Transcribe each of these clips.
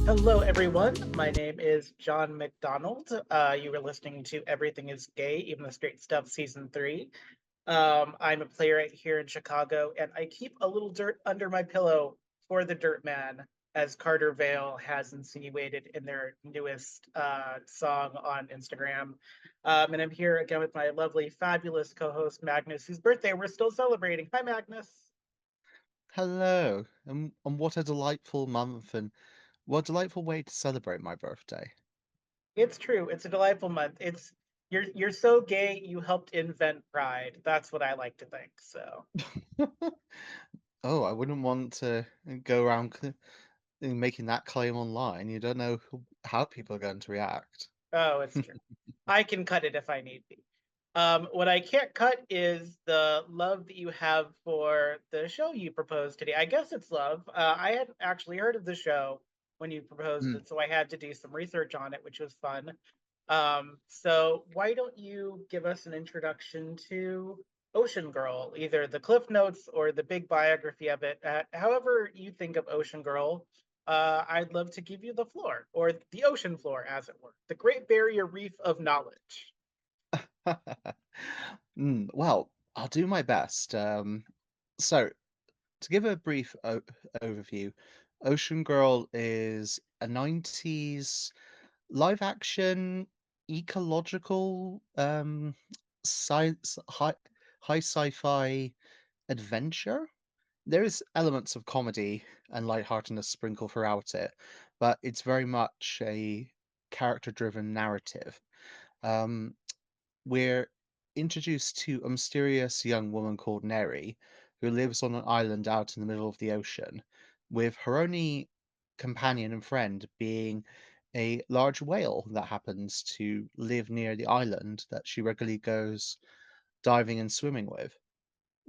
Hello, everyone. My name is John McDonald. You were listening to Everything is Gay, Even the Straight Stuff, Season 3. I'm a playwright here in Chicago, and I keep a little dirt under my pillow for the Dirt Man, as Carter Vale has insinuated in their newest song on Instagram. And I'm here again with my lovely, fabulous co host, Magnus, whose birthday we're still celebrating. Hi, Magnus. Hello, and what a delightful month, and what a delightful way to celebrate my birthday. It's true. It's a delightful month. You're so gay you helped invent pride. That's what I like to think. So, Oh, I wouldn't want to go around making that claim online. You don't know how people are going to react. oh, it's true. I can cut it if I need be. What I can't cut is the love that you have for the show you proposed today. I guess it's love. I hadn't actually heard of the show when you proposed Mm, it, so I had to do some research on it, which was fun. So why don't you give us an introduction to Ocean Girl, either the Cliff Notes or the big biography of it? However you think of Ocean Girl, I'd love to give you the floor, or the ocean floor, as it were, the Great Barrier Reef of knowledge. well, I'll do my best. So, to give a brief overview, Ocean Girl is a 90s live action ecological high sci-fi adventure. There's elements of comedy and lightheartedness sprinkled throughout it, but it's very much a character driven narrative. um, we're introduced to a mysterious young woman called Neri, who lives on an island out in the middle of the ocean, with her only companion and friend being a large whale that happens to live near the island that she regularly goes diving and swimming with.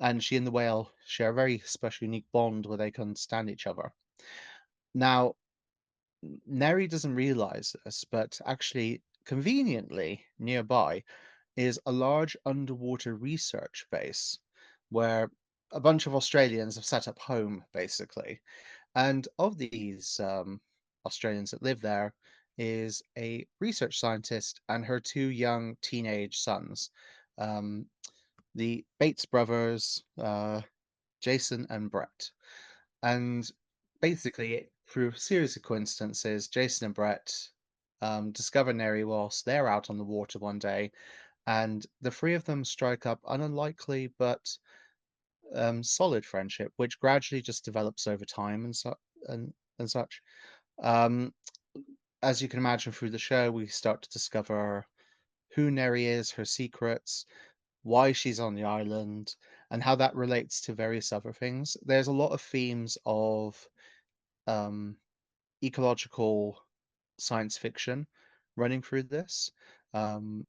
And she and the whale share a very special, unique bond where they can understand each other. Now, Neri doesn't realize this, but actually, conveniently nearby is a large underwater research base where a bunch of Australians have set up home, basically. And of these Australians that live there is a research scientist and her two young teenage sons, um, the Bates brothers, Jason and Brett. And basically, through a series of coincidences, Jason and Brett discover Neri whilst they're out on the water one day, and the three of them strike up an unlikely but solid friendship, which gradually just develops over time and such. Um, as you can imagine through the show, we start to discover who Neri is, her secrets, why she's on the island, and how that relates to various other things. There's a lot of themes of um, ecological science fiction running through this. Um,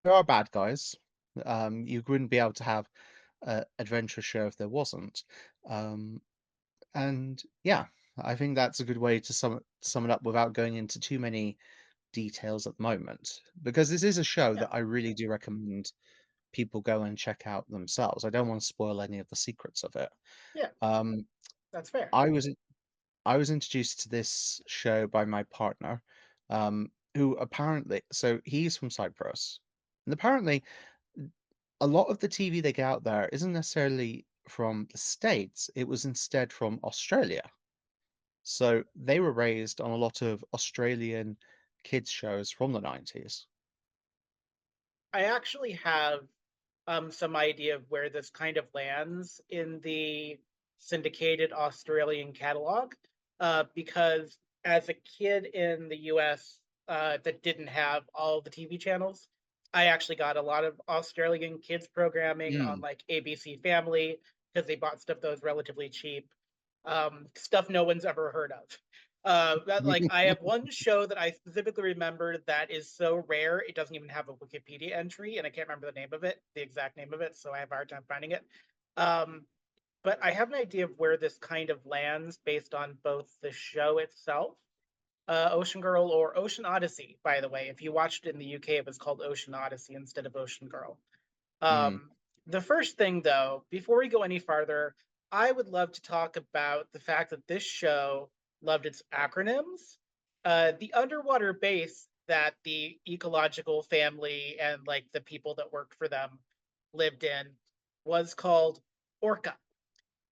there are bad guys. You wouldn't be able to have an adventure show if there wasn't. Um, and yeah, I think that's a good way to sum it up without going into too many details at the moment, because this is a show Yeah, that I really do recommend people go and check out themselves. I don't want to spoil any of the secrets of it. yeah, Um, that's fair. I was I was introduced to this show by my partner, who apparently, so he's from Cyprus, and apparently a lot of the TV they get out there isn't necessarily from the States. It was instead from Australia. So they were raised on a lot of Australian kids shows from the 90s. I actually have some idea of where this kind of lands in the syndicated Australian catalog, because as a kid in the US that didn't have all the TV channels, I actually got a lot of Australian kids programming on Mm. like ABC Family because they bought stuff that was relatively cheap, stuff no one's ever heard of. But like I have one show that I specifically remember that is so rare it doesn't even have a Wikipedia entry, and I can't remember the name of it, the exact name of it, so I have a hard time finding it. Um, but I have an idea of where this kind of lands based on both the show itself, Ocean Girl, or Ocean Odyssey. By the way, if you watched it in the UK, it was called Ocean Odyssey instead of Ocean Girl. Mm. The first thing, though, before we go any farther, I would love to talk about the fact that this show loved its acronyms. The underwater base that the ecological family and like the people that worked for them lived in was called Orca.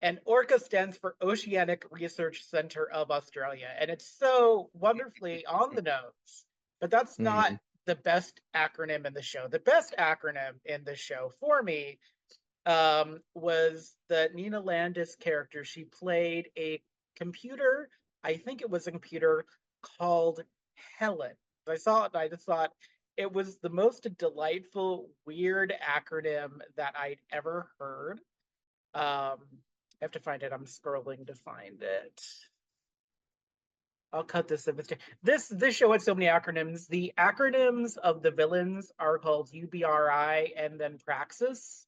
And Orca stands for Oceanic Research Center of Australia. And it's so wonderfully on the nose. But that's not Mm. the best acronym in the show. The best acronym in the show for me was the Nina Landis character. She played a computer, I think it was a computer called Helen. I saw it and I just thought it was the most delightful, weird acronym that I'd ever heard. I have to find it. I'm scrolling to find it. I'll cut this if it's this show had so many acronyms. The acronyms of the villains are called UBRI and then Praxis.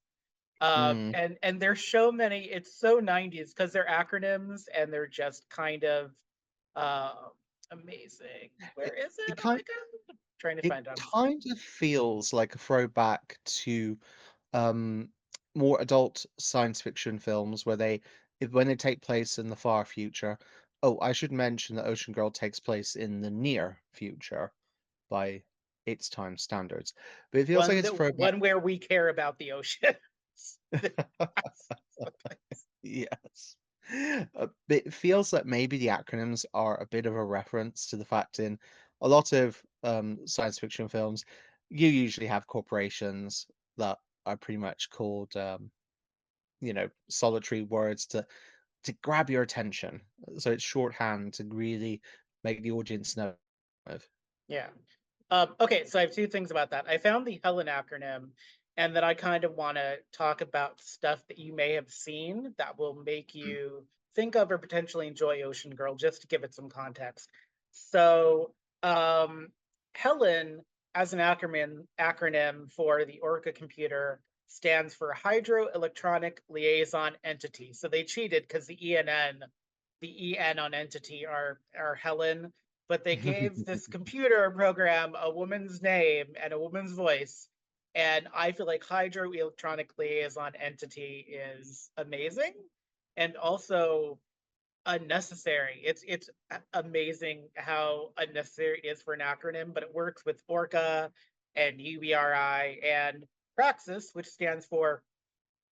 Mm. And there's so many. It's so 90s because they're acronyms and they're just kind of uh, amazing. Where It is it it? Oh my kind god! Trying to it find it. I'm sorry. kind of feels like a throwback to um, more adult science fiction films where when they take place in the far future. Oh, I should mention that Ocean Girl takes place in the near future by its time standards, but it feels like One it's that a throwback. one where we care about the ocean. Yes. But it feels like maybe the acronyms are a bit of a reference to the fact in a lot of science fiction films, you usually have corporations that are pretty much called, solitary words to grab your attention. So it's shorthand to really make the audience know. Of. Yeah. Okay, so I have two things about that. I found the Helen acronym, and then I kind of want to talk about stuff that you may have seen that will make Mm. you think of or potentially enjoy Ocean Girl, just to give it some context. So, um, Helen, as an acronym for the Orca computer, stands for Hydroelectronic Liaison Entity. So they cheated because the EN on entity are Helen, but they gave this computer program a woman's name and a woman's voice. And I feel like Hydro Electronic Liaison Entity is amazing and also unnecessary. It's amazing how unnecessary it is for an acronym, but it works with Orca and UBRI and Praxis, which stands for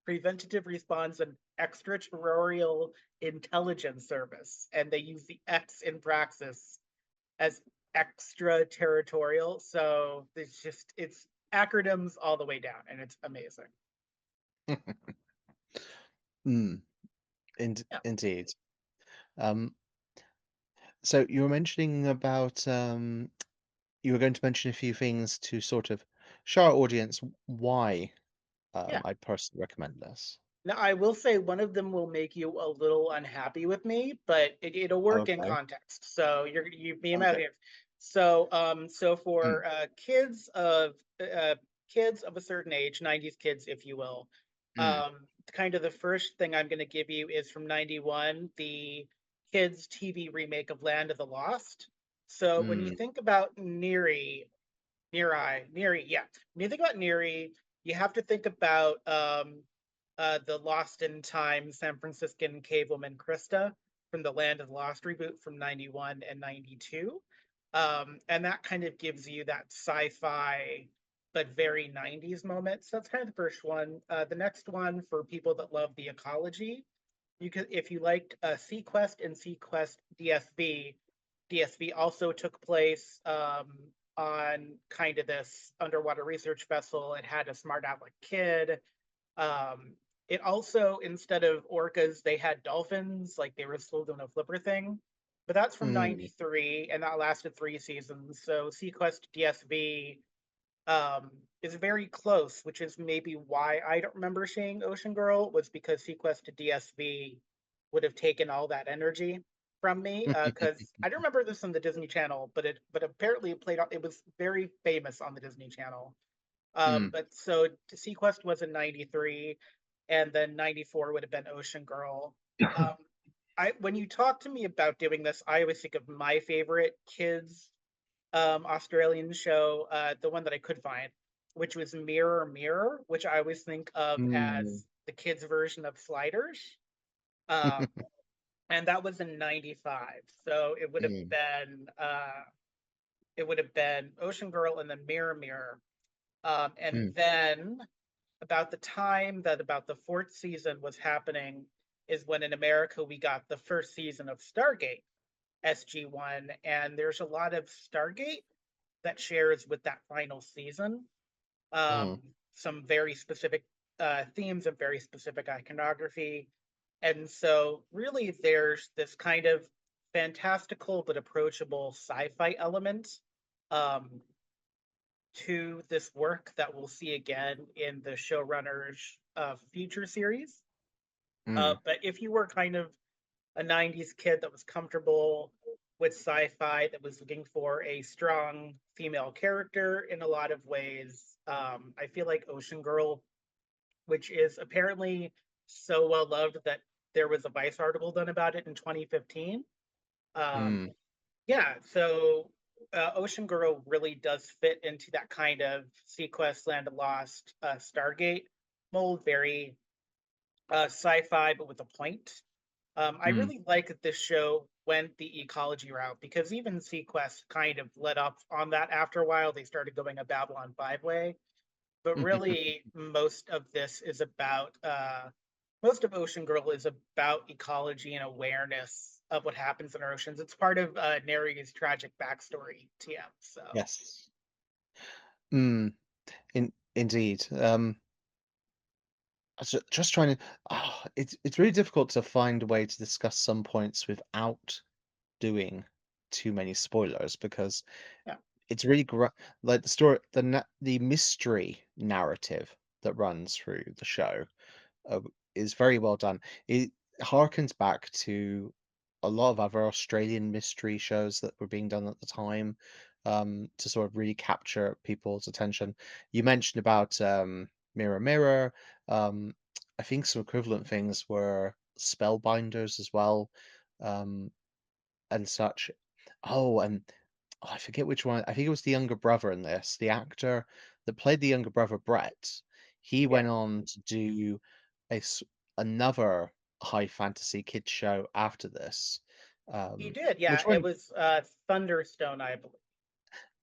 Preventative Response and Extraterritorial Intelligence Service. And they use the X in Praxis as extraterritorial. So it's acronyms all the way down, and it's amazing. Mm, Yeah, indeed. Um, so you were mentioning about you were going to mention a few things to sort of show our audience why yeah. I'd personally recommend this. Now I will say one of them will make you a little unhappy with me, but it'll work in Okay. context. So you be my Okay. audience. So Mm, for uh, kids of a certain age, 90s kids, if you will, mm, kind of the first thing I'm going to give you is from 91, the kids TV remake of Land of the Lost. So when you mm, think about Neri, yeah. When you think about Neri, you have to think about the Lost in Time San Franciscan cave woman Krista from the Land of the Lost reboot from 91 and 92. And that kind of gives you that sci-fi but very 90s moment. So that's kind of the first one. The next one for people that love the ecology, you could if you liked Sequest and Sequest DSV. DSV also took place on kind of this underwater research vessel. It had a smart aleck kid. Um, it also, instead of orcas, they had dolphins, like they were still doing a flipper thing. But that's from mm, 93, and that lasted 3 seasons. So Sequest DSV is very close, which is maybe why I don't remember seeing Ocean Girl, was because Sequest to DSV would have taken all that energy from me. Because I don't remember this on the Disney Channel, but apparently it played. It was very famous on the Disney Channel. mm. But so Sequest was in 93, and then 94 would have been Ocean Girl. Um, I when you talk to me about doing this, I always think of my favorite kids Australian show, the one that I could find, which was Mirror Mirror, which I always think of Mm. as the kids' version of Sliders. Um, and that was in '95. So Mm, it would have been Ocean Girl and then Mirror Mirror. And mm, then about the time that about the fourth season was happening is when in America we got the first season of Stargate SG-1, and there's a lot of Stargate that shares with that final season. mm, Some very specific themes and very specific iconography. And so, really, there's this kind of fantastical but approachable sci fi element um, to this work that we'll see again in the showrunner's future series. mm, But if you were kind of a '90s kid that was comfortable with sci-fi, that was looking for a strong female character in a lot of ways, I feel like Ocean Girl, which is apparently so well loved that there was a Vice article done about it in 2015. Um, mm, yeah, so Ocean Girl really does fit into that kind of Sequest, Land of Lost, Stargate mold, very sci-fi but with a point. I mm, really like that this show went the ecology route because even Sequest kind of let up on that after a while. They started going a Babylon 5 way, but really most of Ocean Girl is about ecology and awareness of what happens in our oceans. It's part of Neri's tragic backstory, TM. So yes. Mm, indeed. Just trying to. It's really difficult to find a way to discuss some points without doing too many spoilers because yeah, it's really like the story, the mystery narrative that runs through the show uh, is very well done. It harkens back to a lot of other Australian mystery shows that were being done at the time, to sort of really capture people's attention. You mentioned about Mirror Mirror. Um, I think some equivalent things were Spellbinders as well, um, and such. Oh, and I forget which one. I think it was the younger brother in this. The actor that played the younger brother, Brett, he yeah, went on to do a another high fantasy kids show after this, he um, did. Yeah, which it went was Thunderstone, I believe.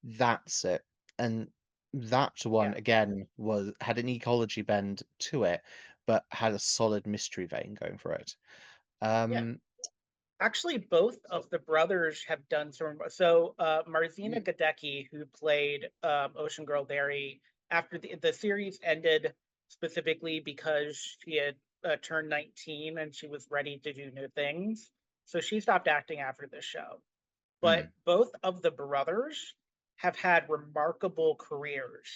that's it, and that one Yeah, again was had an ecology bend to it, but had a solid mystery vein going for it. yeah. Um, Actually, both of the brothers have done some. So, Marzina mm, Gadecki, who played Ocean Girl Derry, after the series ended specifically because she had turned 19 and she was ready to do new things. So she stopped acting after the show. But mm, both of the brothers have had remarkable careers.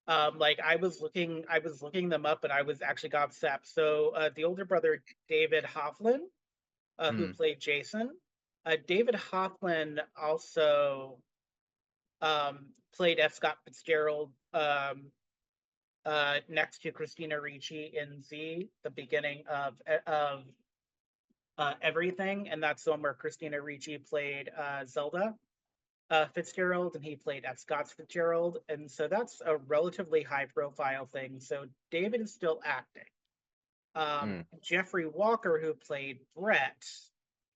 Like I was looking them up, and I was actually got upset. So the older brother, David Hofflin, who mm, played Jason. David Hoffman also played F. Scott Fitzgerald next to Christina Ricci in Z, the beginning of everything, and that's the one where Christina Ricci played Zelda Fitzgerald, and he played F. Scott Fitzgerald, and so that's a relatively high profile thing. So David is still acting. mm. Jeffrey Walker, who played Brett.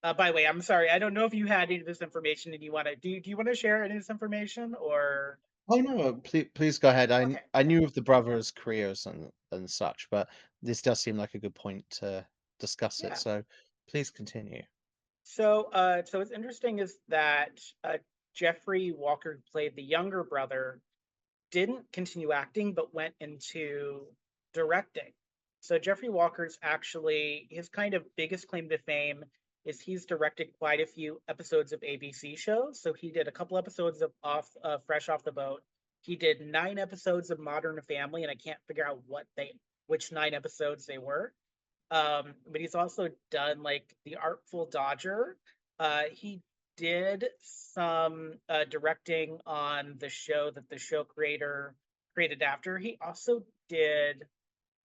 By the way, I'm sorry, I don't know if you had any of this information and you want to do you want to share any of this information or Oh no, please go ahead. okay, I yeah, knew of the brothers' careers and such, but this does seem like a good point to discuss it. yeah. So please continue. So what's interesting is that Jeffrey Walker, who played the younger brother, didn't continue acting but went into directing. So Jeffrey Walker's actually his kind of biggest claim to fame is he's directed quite a few episodes of ABC shows. So he did a couple episodes of Fresh Off the Boat. He did 9 episodes of Modern Family, and I can't figure out which 9 episodes they were. But he's also done like The Artful Dodger. He did some directing on the show that the show creator created after.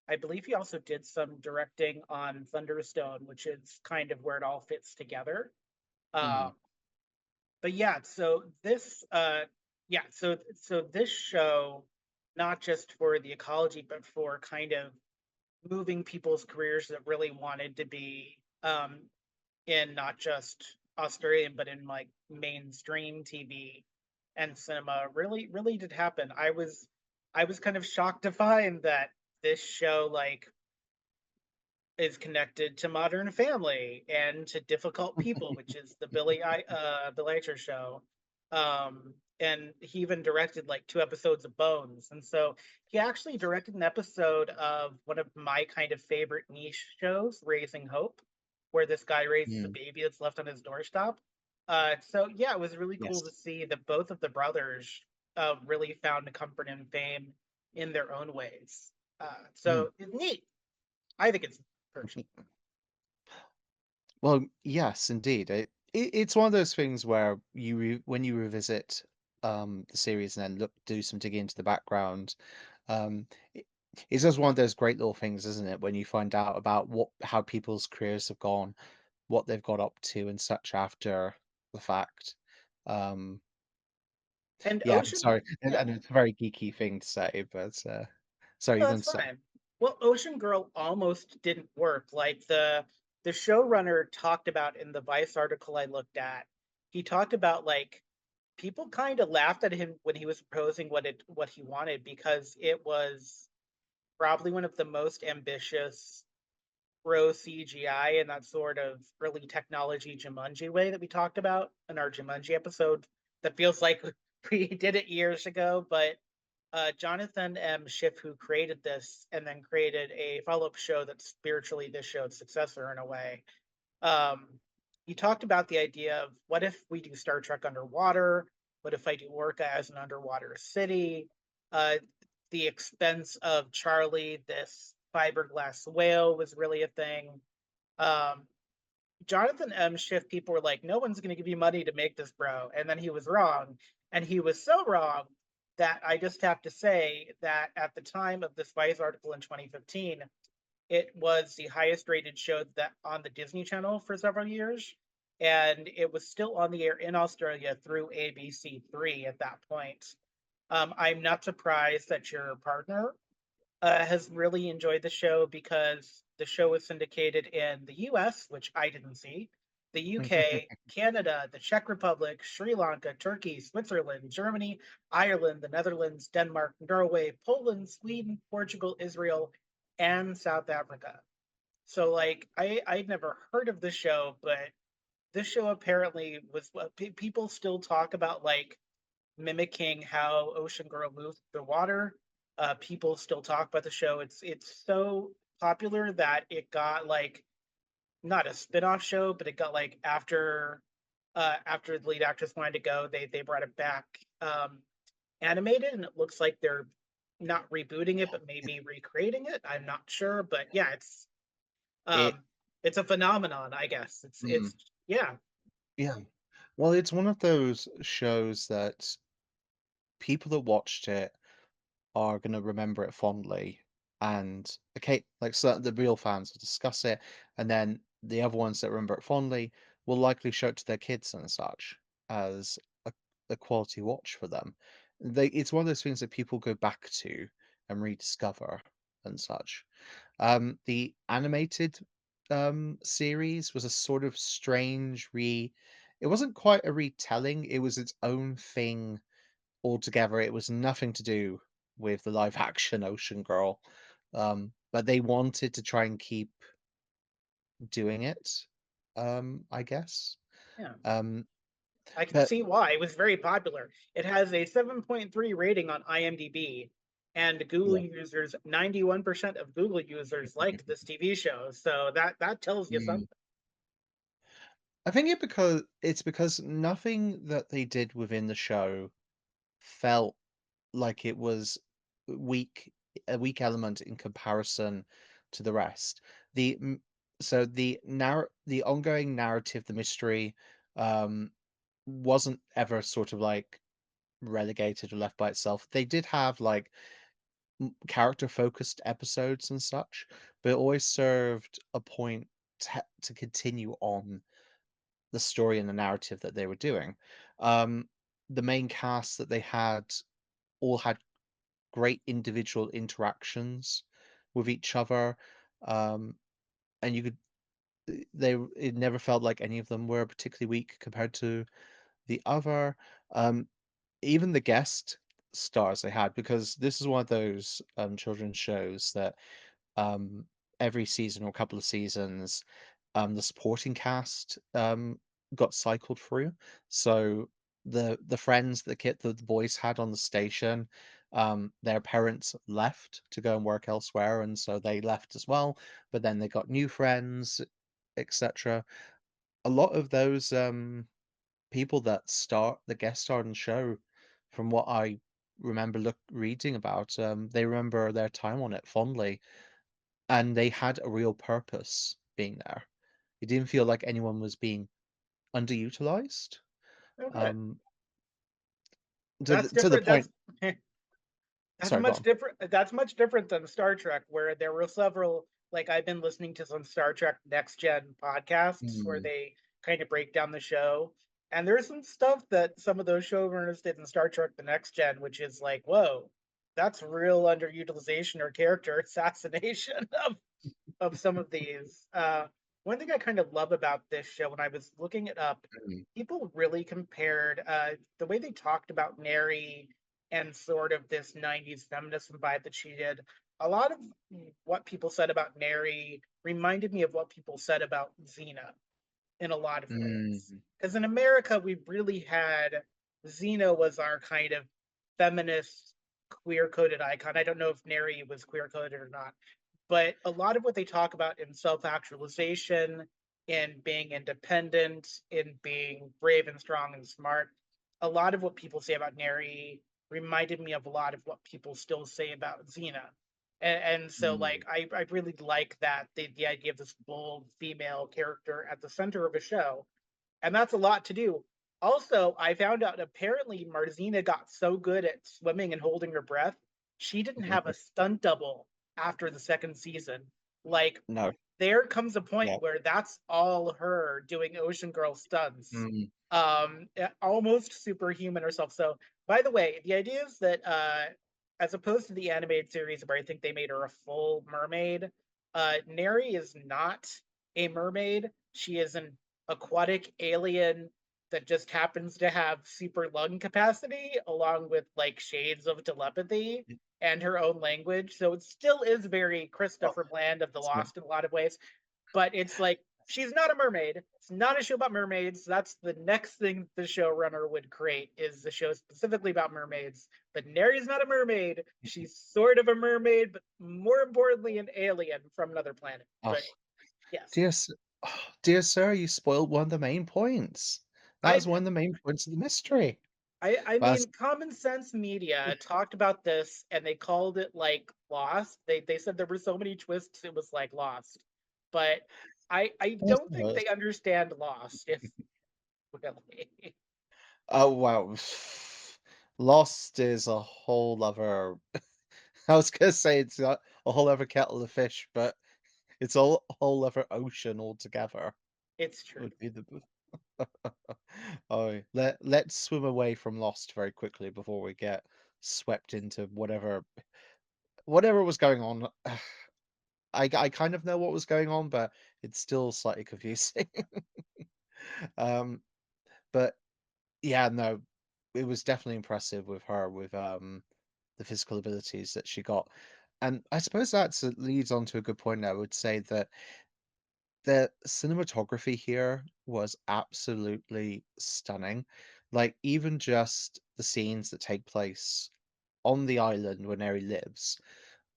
I believe he also did some directing on Thunderstone, which is kind of where it all fits together. Mm, Um, but yeah, so this show, not just for the ecology, but for kind of moving people's careers that really wanted to be in not just Australian, but in like mainstream TV and cinema really did happen. I was kind of shocked to find that this show like is connected to Modern Family and to Difficult People, which is the Bill Eicher show. And he even directed like 2 episodes of Bones. And so he actually directed an episode of one of my kind of favorite niche shows, Raising Hope, where this guy raises a Mm, baby that's left on his doorstep. So yeah, it was really cool to yes. see that both of the brothers really found comfort and fame in their own ways. Mm. So it's neat. I think it's personally. Well, yes, indeed. It's one of those things where when you revisit the series and then do some digging into the background, um, it, it's just one of those great little things, isn't it? When you find out about how people's careers have gone, what they've got up to, and such after the fact. Um, And yeah, Ocean, sorry, yeah, and it's a very geeky thing to say, but sorry, no, you're going that's to say. fine. Well, Ocean Girl almost didn't work. Like the showrunner talked about in the Vice article I looked at, he talked about like people kind of laughed at him when he was proposing what he wanted because it was probably one of the most ambitious pro CGI and that sort of early technology Jumanji way that we talked about in our Jumanji episode. That feels like we did it years ago, but Jonathan M. Schiff, who created this and then created a follow up show that's spiritually this show's successor in a way, um, he talked about the idea of what if we do Star Trek underwater? What if I do Orca as an underwater city? Uh, the expense of Charlie, this fiberglass whale, was really a thing. Um, Jonathan M. Schiff, people were like, no one's going to give you money to make this, bro. And then he was wrong. And he was so wrong that I just have to say that at the time of this Vice article in 2015, it was the highest rated show that on the Disney Channel for several years. And it was still on the air in Australia through ABC3 at that point. I'm not surprised that your partner has really enjoyed the show because the show was syndicated in the US, which I didn't see, the UK, Canada, the Czech Republic, Sri Lanka, Turkey, Switzerland, Germany, Ireland, the Netherlands, Denmark, Norway, Poland, Sweden, Portugal, Israel, and South Africa. So like I'd never heard of this show, but this show apparently was what people still talk about like mimicking how Ocean Girl moves the water. People still talk about the show. It's so popular that it got like not a spin-off show, but it got like after the lead actress wanted to go, they brought it back animated, and it looks like they're not rebooting it, but maybe recreating it. I'm not sure, but yeah, It, um it's a phenomenon, I guess. mm, It's yeah, yeah. Well, it's one of those shows that people that watched it are gonna remember it fondly, and okay, like so the real fans will discuss it, and then the other ones that remember it fondly will likely show it to their kids and such as a, a quality watch for them. It's one of those things that people go back to and rediscover and such. The animated series was a sort of strange it wasn't quite a retelling, it was its own thing altogether. It was nothing to do with the live action Ocean Girl. But they wanted to try and keep doing it, I guess. yeah. Um, I can but see why. It was very popular. It has a 7.3 rating on IMDb, and Google yeah. users, 91% of Google users liked this TV show. So that tells you Mm. something. I think it's because nothing that they did within the show felt like it was weak a weak element in comparison to the rest. The m so the ongoing narrative, the mystery, um, wasn't ever sort of, like, relegated or left by itself. They did have, like, character-focused episodes and such, but it always served a point to continue on the story and the narrative that they were doing. Um, the main cast that they had all had great individual interactions with each other, um, and you could it never felt like any of them were particularly weak compared to the other. Um, Even the guest stars they had, because this is one of those children's shows that um, every season or couple of seasons, the supporting cast got cycled through. So the friends that the boys had on the station, their parents left to go and work elsewhere, and so they left as well. But then they got new friends, etc. A lot of those people that guest starred in the show, from what I remember reading about, they remember their time on it fondly, and they had a real purpose being there. It didn't feel like anyone was being underutilized. Oh, good. Um, That's to the different. point. That's Sorry, go much on. different. That's much different than Star Trek, where there were several. Like I've been listening to some Star Trek Next Gen podcasts where Mm, they kind of break down the show, and there's some stuff that some of those showrunners did in Star Trek The Next Gen, which is like, whoa, that's real underutilization or character assassination of some of these. One thing I kind of love about this show, when I was looking it up, mm, people really compared the way they talked about Neri and sort of this 90s feminism vibe that she did. A lot of what people said about Neri reminded me of what people said about Xena in a lot of ways. mm, Because in America, we really had Xena was our kind of feminist, queer coded icon. I don't know if Neri was queer coded or not, but a lot of what they talk about in self actualization, in being independent, in being brave and strong and smart, a lot of what people say about Neri reminded me of a lot of what people still say about Xena. And so mm. like I really like that the idea of this bold female character at the center of a show, and that's a lot to do. Also, I found out apparently Marzina got so good at swimming and holding her breath, she didn't have a stunt double after the second season. Like, No. there comes a point Yeah. where that's all her doing Ocean Girl stunts. Mm, Almost superhuman herself. So, by the way, the idea is that as opposed to the animated series where I think they made her a full mermaid, Neri is not a mermaid. She is an aquatic alien that just happens to have super lung capacity along with like shades of telepathy and her own language. So it still is very oh, Christopher Bland of The so- Lost in a lot of ways, but it's like she's not a mermaid. It's not a show about mermaids. That's the next thing the showrunner would create is the show specifically about mermaids. But Neri's not a mermaid. She's sort of a mermaid, but more importantly, an alien from another planet. oh, But yes, dear, dear sir, you spoiled one of the main points. That I was one of the main points of the mystery. I But mean, Common Sense Media talked about this and they called it like Lost. They said there were so many twists it was like Lost. But I don't think that's- they understand Lost, if really. oh wow. Lost is a whole other. I was gonna say it's a whole other kettle of fish, but it's a whole other ocean altogether. It's true. Would be the. Oh, let's swim away from Lost very quickly before we get swept into whatever was going on. I kind of know what was going on, but it's still slightly confusing. um, but yeah, no, it was definitely impressive with her with the physical abilities that she got. And I suppose leads on to a good point. I would say that the cinematography here was absolutely stunning. Like, even just the scenes that take place on the island where Neri lives,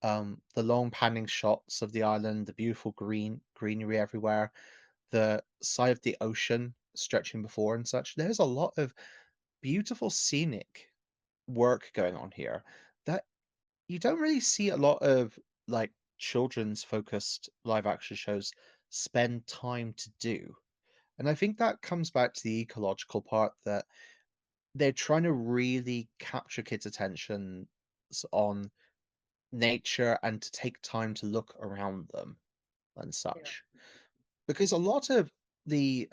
the long panning shots of the island, the beautiful greenery everywhere, the side of the ocean stretching before and such. There's a lot of beautiful scenic work going on here that you don't really see a lot of like children's focused live action shows spend time to do. And I think that comes back to the ecological part, that they're trying to really capture kids' attention on nature and to take time to look around them and Yeah. such. Because a lot of the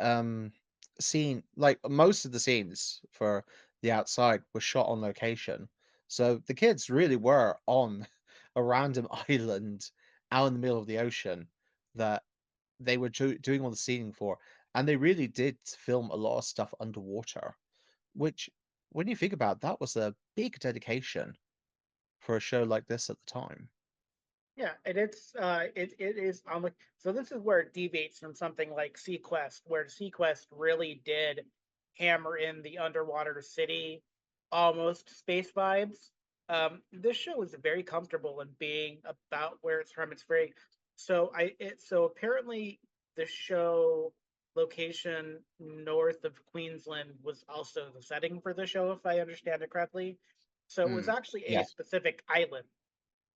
scene, like most of the scenes for the outside, were shot on location. So the kids really were on a random island out in the middle of the ocean that they were doing all the scening for, and they really did film a lot of stuff underwater, which, when you think about it, that was a big dedication for a show like this at the time. Yeah, and it is on the so this is where it deviates from something like Sequest, where Sequest really did hammer in the underwater city, almost space vibes. This show is very comfortable in being about where it's from. It's very so apparently the show location north of Queensland was also the setting for the show, if I understand it correctly. So it was Mm, actually a yes. specific island.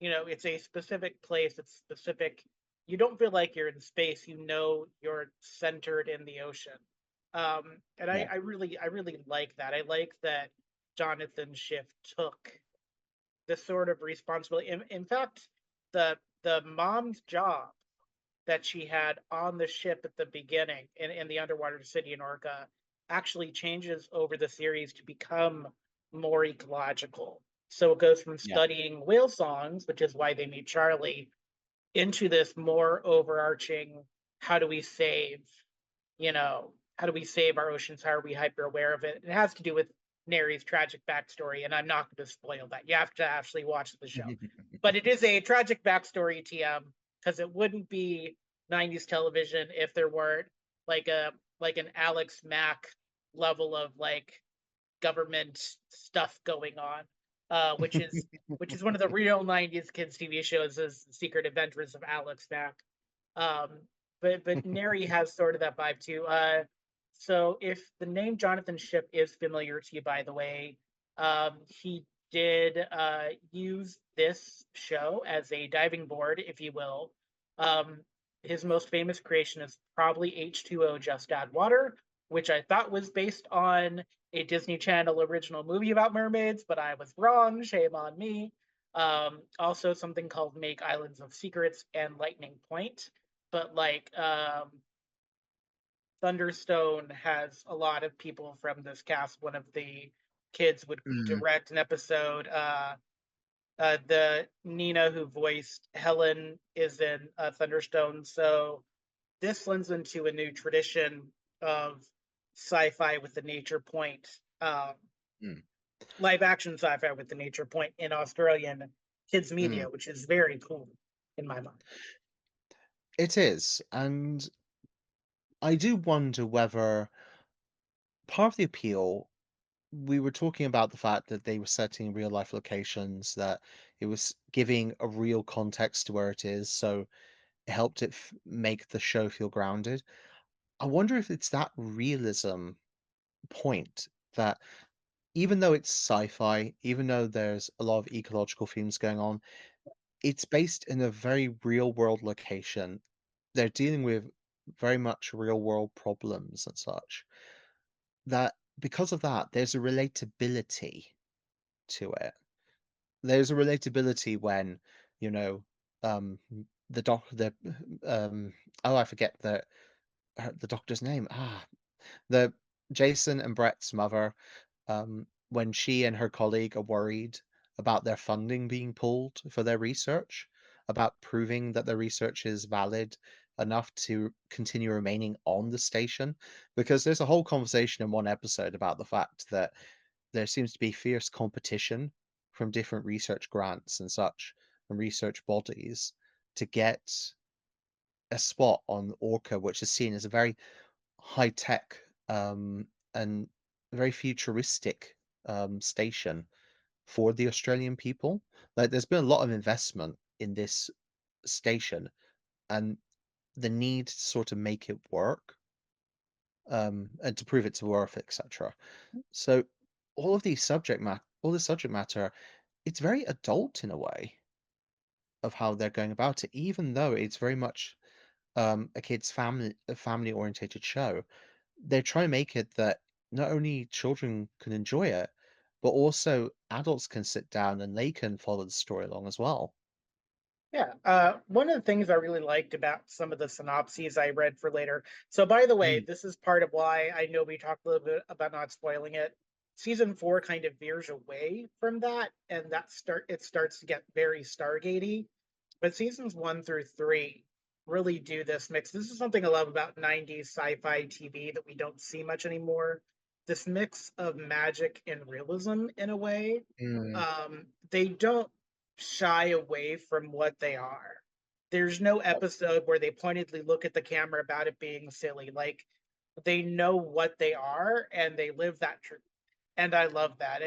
It's a specific place. It's specific. You don't feel like you're in space. You're centered in the ocean. And Yeah. I really like that. I like that Jonathan Schiff took the sort of responsibility. In fact, the mom's job that she had on the ship at the beginning in the underwater city in Orca actually changes over the series to become more ecological. So it goes from Yeah. studying whale songs, which is why they meet Charlie, into this more overarching how do we save, how do we save our oceans? How are we hyper aware of it? It has to do with Neri's tragic backstory, and I'm not going to spoil that. You have to actually watch the show. But it is a tragic backstory, TM, because it wouldn't be 90s television if there weren't like a like an Alex Mack level of like government stuff going on, which is one of the real 90s kids TV shows is The Secret Adventures of Alex Mack. Um, but Neri has sort of that vibe too. So if the name Jonathan Ship is familiar to you, by the way, he did use this show as a diving board, if you will. Um, his most famous creation is probably H2O Just Add Water, which I thought was based on a Disney Channel original movie about mermaids, but I was wrong. Shame on me. Also, something called Make Islands of Secrets and Lightning Point. But like Thunderstone has a lot of people from this cast. One of the kids would Mm, direct an episode. The Nina who voiced Helen is in Thunderstone. So this lends into a new tradition of sci-fi with the nature point, mm, live action sci-fi with the nature point in Australian kids mm. media, which is very cool in my mind. It is, and I do wonder whether part of the appeal, we were talking about the fact that they were setting real life locations, that it was giving a real context to where it is, so it helped it make the show feel grounded. I wonder if it's that realism point that, even though it's sci-fi, even though there's a lot of ecological themes going on, it's based in a very real world location. They're dealing with very much real world problems and such. That because of that, there's a relatability to it. There's a relatability when, you know, the um, oh, I forget the doctor's name. The Jason and Brett's mother, when she and her colleague are worried about their funding being pulled for their research, about proving that their research is valid enough to continue remaining on the station. Because there's a whole conversation in one episode about the fact that there seems to be fierce competition from different research grants and such, and research bodies, to get a spot on Orca, which is seen as a very high tech, and very futuristic, station for the Australian people. Like, there's been a lot of investment in this station, and the need to sort of make it work, and to prove its worth, etc. So all this subject matter, it's very adult in a way of how they're going about it, even though it's very much, a family orientated show. They're trying to make it that not only children can enjoy it, but also adults can sit down and they can follow the story along as well. Yeah, one of the things I really liked about some of the synopses I read for later. So, by the way, Mm, this is part of why I know we talked a little bit about not spoiling it. Season four kind of veers away from that, and it starts to get very Stargatey. But seasons one through three really do this mix. This is something I love about 90s sci-fi TV that we don't see much anymore. This mix of magic and realism in a way. Mm, They don't shy away from what they are. There's no yep. episode where they pointedly look at the camera about it being silly. Like they know what they are and they live that truth. And I love that.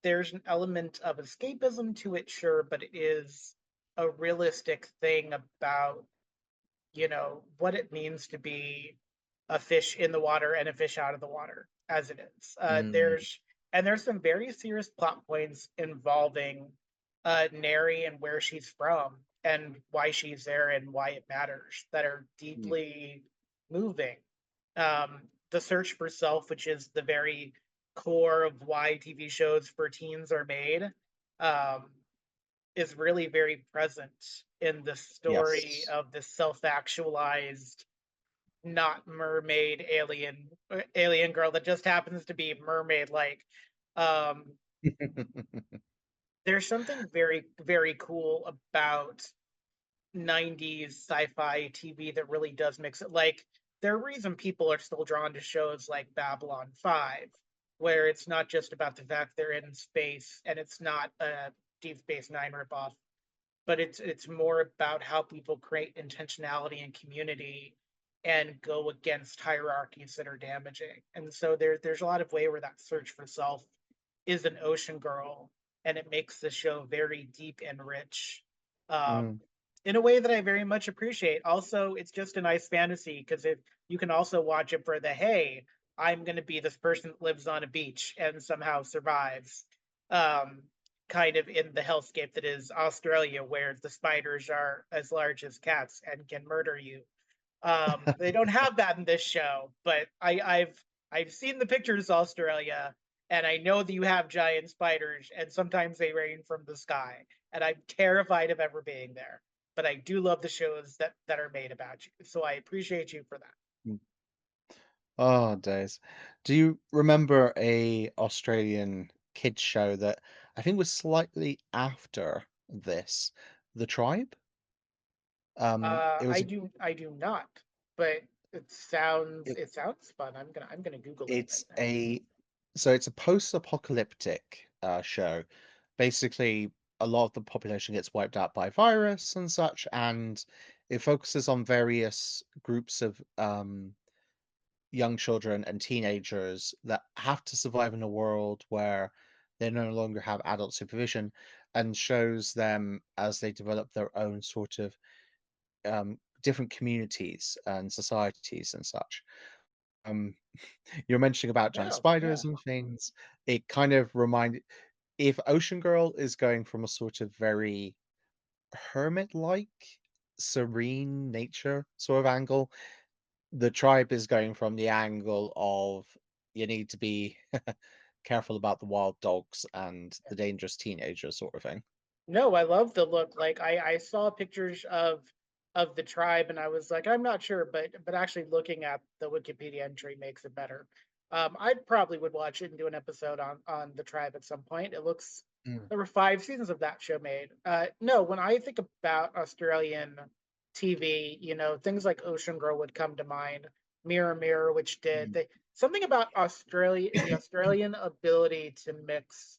There's an element of escapism to it, sure, but it is a realistic thing about what it means to be a fish in the water and a fish out of the water as it is. Mm, There's some very serious plot points involving Neri and where she's from and why she's there and why it matters that are mm, deeply moving. The search for self, which is the very core of why TV shows for teens are made, um, is really very present in the story yes. of this self-actualized, not mermaid alien girl that just happens to be mermaid like. um there's something very very cool about 90s sci-fi TV that really does mix it. Like there are reason people are still drawn to shows like Babylon 5, where it's not just about the fact they're in space and it's not a Deep Space Nine ripoff, but it's more about how people create intentionality and community and go against hierarchies that are damaging. And so there's a lot of way where that search for self is an ocean girl, and it makes the show very deep and rich. Um, Mm, in a way that I very much appreciate. Also, it's just a nice fantasy because if you can also watch it for the hey, I'm going to be this person that lives on a beach and somehow survives, um, kind of in the hellscape that is Australia, where the spiders are as large as cats and can murder you. They don't have that in this show, but I've seen the pictures, Australia, and I know that you have giant spiders, and sometimes they rain from the sky, and I'm terrified of ever being there. But I do love the shows that are made about you, so I appreciate you for that. mm. Oh, days. Do you remember a Australian kids show that I think was slightly after this? The Tribe? It was I do not, but it sounds it, it sounds fun. I'm gonna Google it it's right now. a so it's a post-apocalyptic show. Basically, a lot of the population gets wiped out by virus and such, and it focuses on various groups of young children and teenagers that have to survive in a world where they no longer have adult supervision, and shows them as they develop their own sort of different communities and societies and such. Um, you're mentioning about giant Oh yeah. spiders and things. It kind of reminded, if Ocean Girl is going from a sort of very hermit-like, serene nature sort of angle, the Tribe is going from the angle of you need to be careful about the wild dogs and the dangerous teenagers sort of thing. No, I love the look. Like I saw pictures of the tribe and I was like, I'm not sure, but actually looking at the Wikipedia entry makes it better. I probably would watch it and do an episode on the tribe at some point. It looks Mm, there were 5 seasons of that show made. No, when I think about Australian TV, things like Ocean Girl would come to mind. Mirror Mirror, which did mm, something about Australia, the Australian ability to mix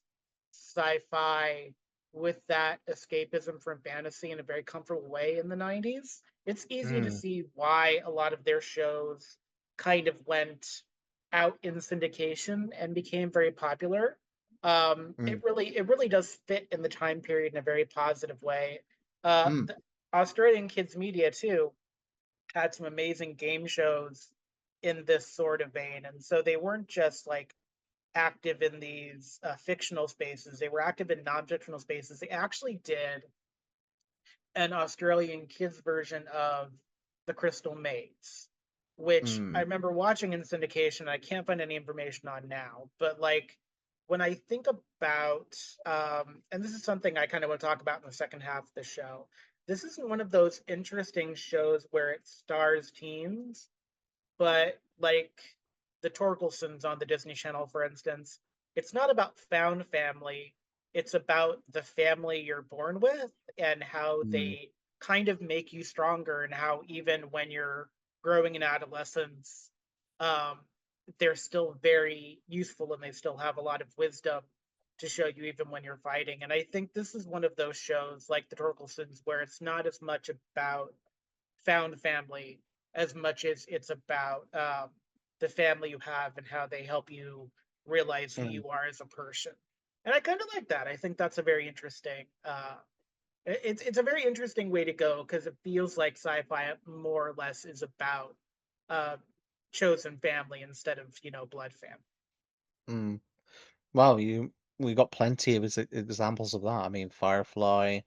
sci-fi with that escapism from fantasy in a very comfortable way in the 90s. It's easy to mm, see why a lot of their shows kind of went out in syndication and became very popular. mm, It really does fit in the time period in a very positive way. mm, The Australian kids media too had some amazing game shows in this sort of vein, and so they weren't just like active in these fictional spaces. They were active in non-fictional spaces. They actually did an Australian kids version of The Crystal Maze, which I mm, remember watching in syndication. I can't find any information on now, but like when I think about, and this is something I kind of want to talk about in the second half of the show. This is one of those interesting shows where it stars teens, but like the Torkelsons on the Disney Channel, for instance, it's not about found family. It's about the family you're born with and how mm, they kind of make you stronger, and how even when you're growing in adolescence, um, they're still very useful and they still have a lot of wisdom to show you even when you're fighting. And I think this is one of those shows like the Torkelsons where it's not as much about found family as much as it's about the family you have and how they help you realize who Mm, you are as a person. And I kind of like that. I think that's a very interesting. It's a very interesting way to go because it feels like sci-fi more or less is about uh, chosen family instead of blood family. mm. Well, we got plenty of examples of that. I mean, Firefly,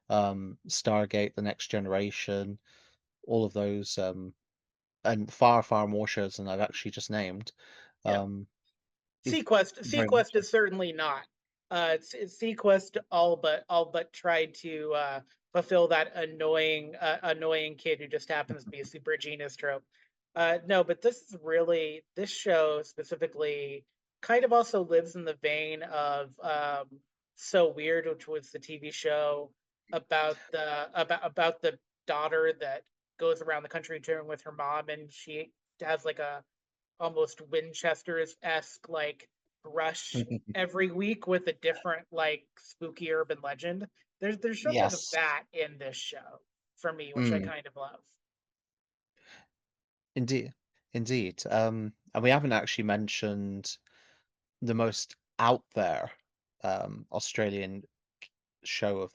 Stargate, The Next Generation, all of those, and far, far more shows than I've actually just named. Yeah. Um, it's Sequest very much Sequest is certainly not. Sequest all but tried to fulfill that annoying kid who just happens to be a super genius trope. No, but this show specifically kind of also lives in the vein of So Weird, which was the TV show about the daughter that goes around the country touring with her mom, and she has like a almost Winchester's esque like brush every week with a different like spooky urban legend. There's something of Yes. that in this show for me, which I Mm, kind of love. indeed, indeed. And we haven't actually mentioned the most out there Australian show of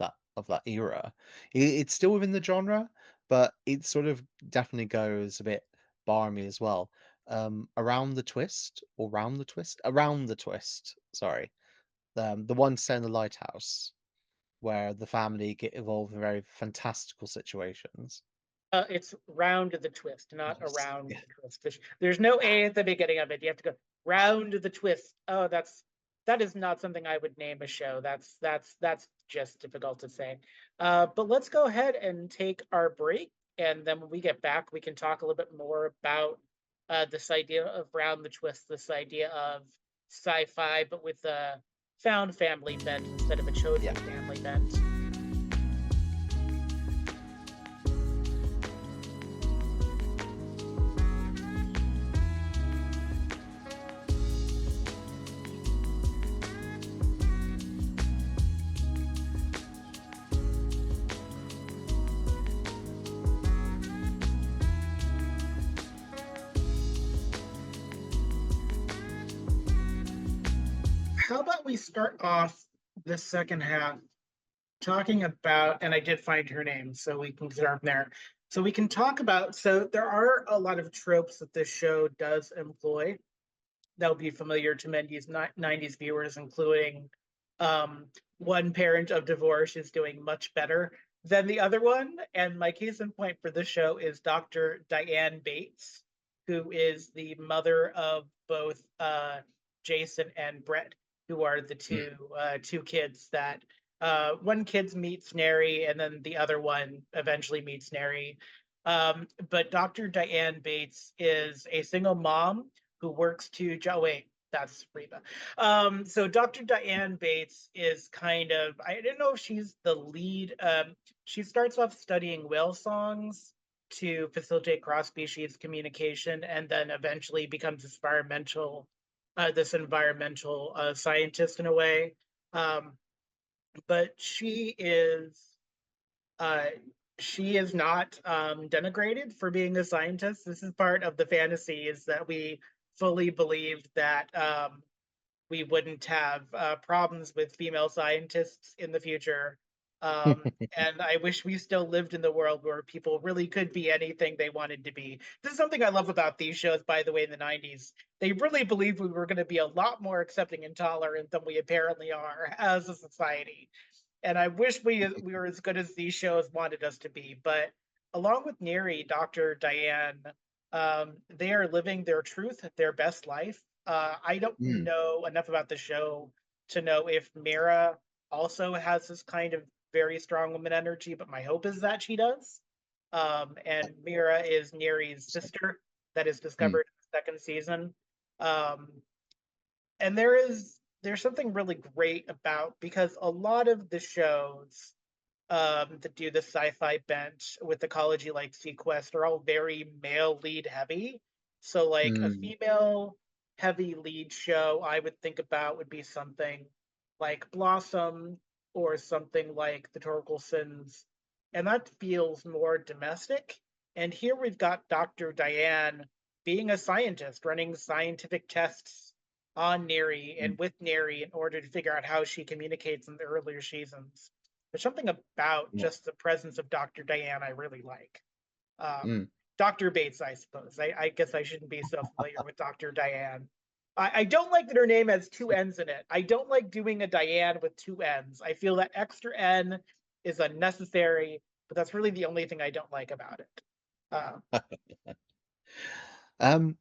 that era. It's still within the genre, but it sort of definitely goes a bit barmy as well. Around the twist or round the twist, around the twist. Sorry, the one set in the lighthouse where the family get involved in very fantastical situations. It's round the twist, not Yes. around Yeah. the twist. There's no A at the beginning of it. You have to go round the twist. Oh, that is not something I would name a show. That's just difficult to say. But let's go ahead and take our break, and then when we get back, we can talk a little bit more about this idea of round the twist, this idea of sci-fi, but with a found family bent instead of a Yeah. chosen family bent. How about we start off the second half talking about, and I did find her name, so we can start there. So we can talk about, so there are a lot of tropes that this show does employ that will be familiar to many 90s viewers, including one parent of divorce is doing much better than the other one. And my case in point for this show is Dr. Diane Bates, who is the mother of both Jason and Brett, who are the Mm. two kids that one kid meets Neri, and then the other one eventually meets Neri. But Dr. Diane Bates is a single mom who works to wait, that's Reba. So Dr. Diane Bates is kind of, I don't know if she's the lead. She starts off studying whale songs to facilitate cross species communication, and then eventually becomes this environmental scientist in a way. Um, but uh, she is not denigrated for being a scientist. This is part of the fantasy, is that we fully believed that we wouldn't have problems with female scientists in the future. And I wish we still lived in the world where people really could be anything they wanted to be. This is something I love about these shows, by the way, in the 90s. They really believed we were going to be a lot more accepting and tolerant than we apparently are as a society, and I wish we were as good as these shows wanted us to be. But along with Neri, Dr. Diane, they are living their truth, their best life. I don't Mm. know enough about the show to know if Mira also has this kind of very strong woman energy, but my hope is that she does. And Mira is Neri's sister that is Mm. discovered in the second season. Um, and there's something really great about, because a lot of the shows that do the sci-fi bent with ecology like Sequest are all very male lead heavy. So like a Mm, female heavy lead show I would think about would be something like Blossom or something like The Torkelsons, and that feels more domestic. And here we've got Dr. Diane being a scientist, running scientific tests on Neri mm, and with Neri in order to figure out how she communicates in the earlier seasons. There's something about yeah, just the presence of Dr. Diane I really like. Um, mm. Dr. Bates, I suppose. I guess I shouldn't be so familiar with Dr. Diane. I don't like that her name has two N's in it. I don't like doing a Diane with two N's. I feel that extra N is unnecessary, but that's really the only thing I don't like about it. Uh, Um,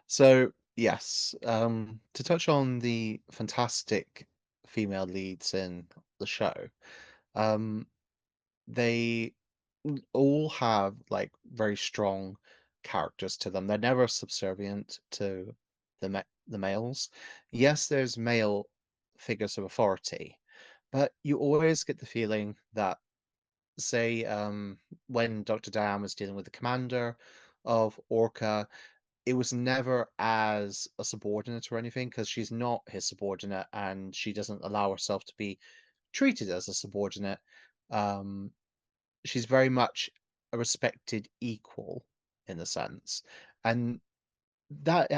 so yes, to touch on the fantastic female leads in the show, um, they all have like very strong characters to them. They're never subservient to the males. Yes, there's male figures of authority, but you always get the feeling that, say, when Dr. Diane was dealing with the commander of Orca, it was never as a subordinate or anything because she's not his subordinate and she doesn't allow herself to be treated as a subordinate. Um, she's very much a respected equal in a sense, and that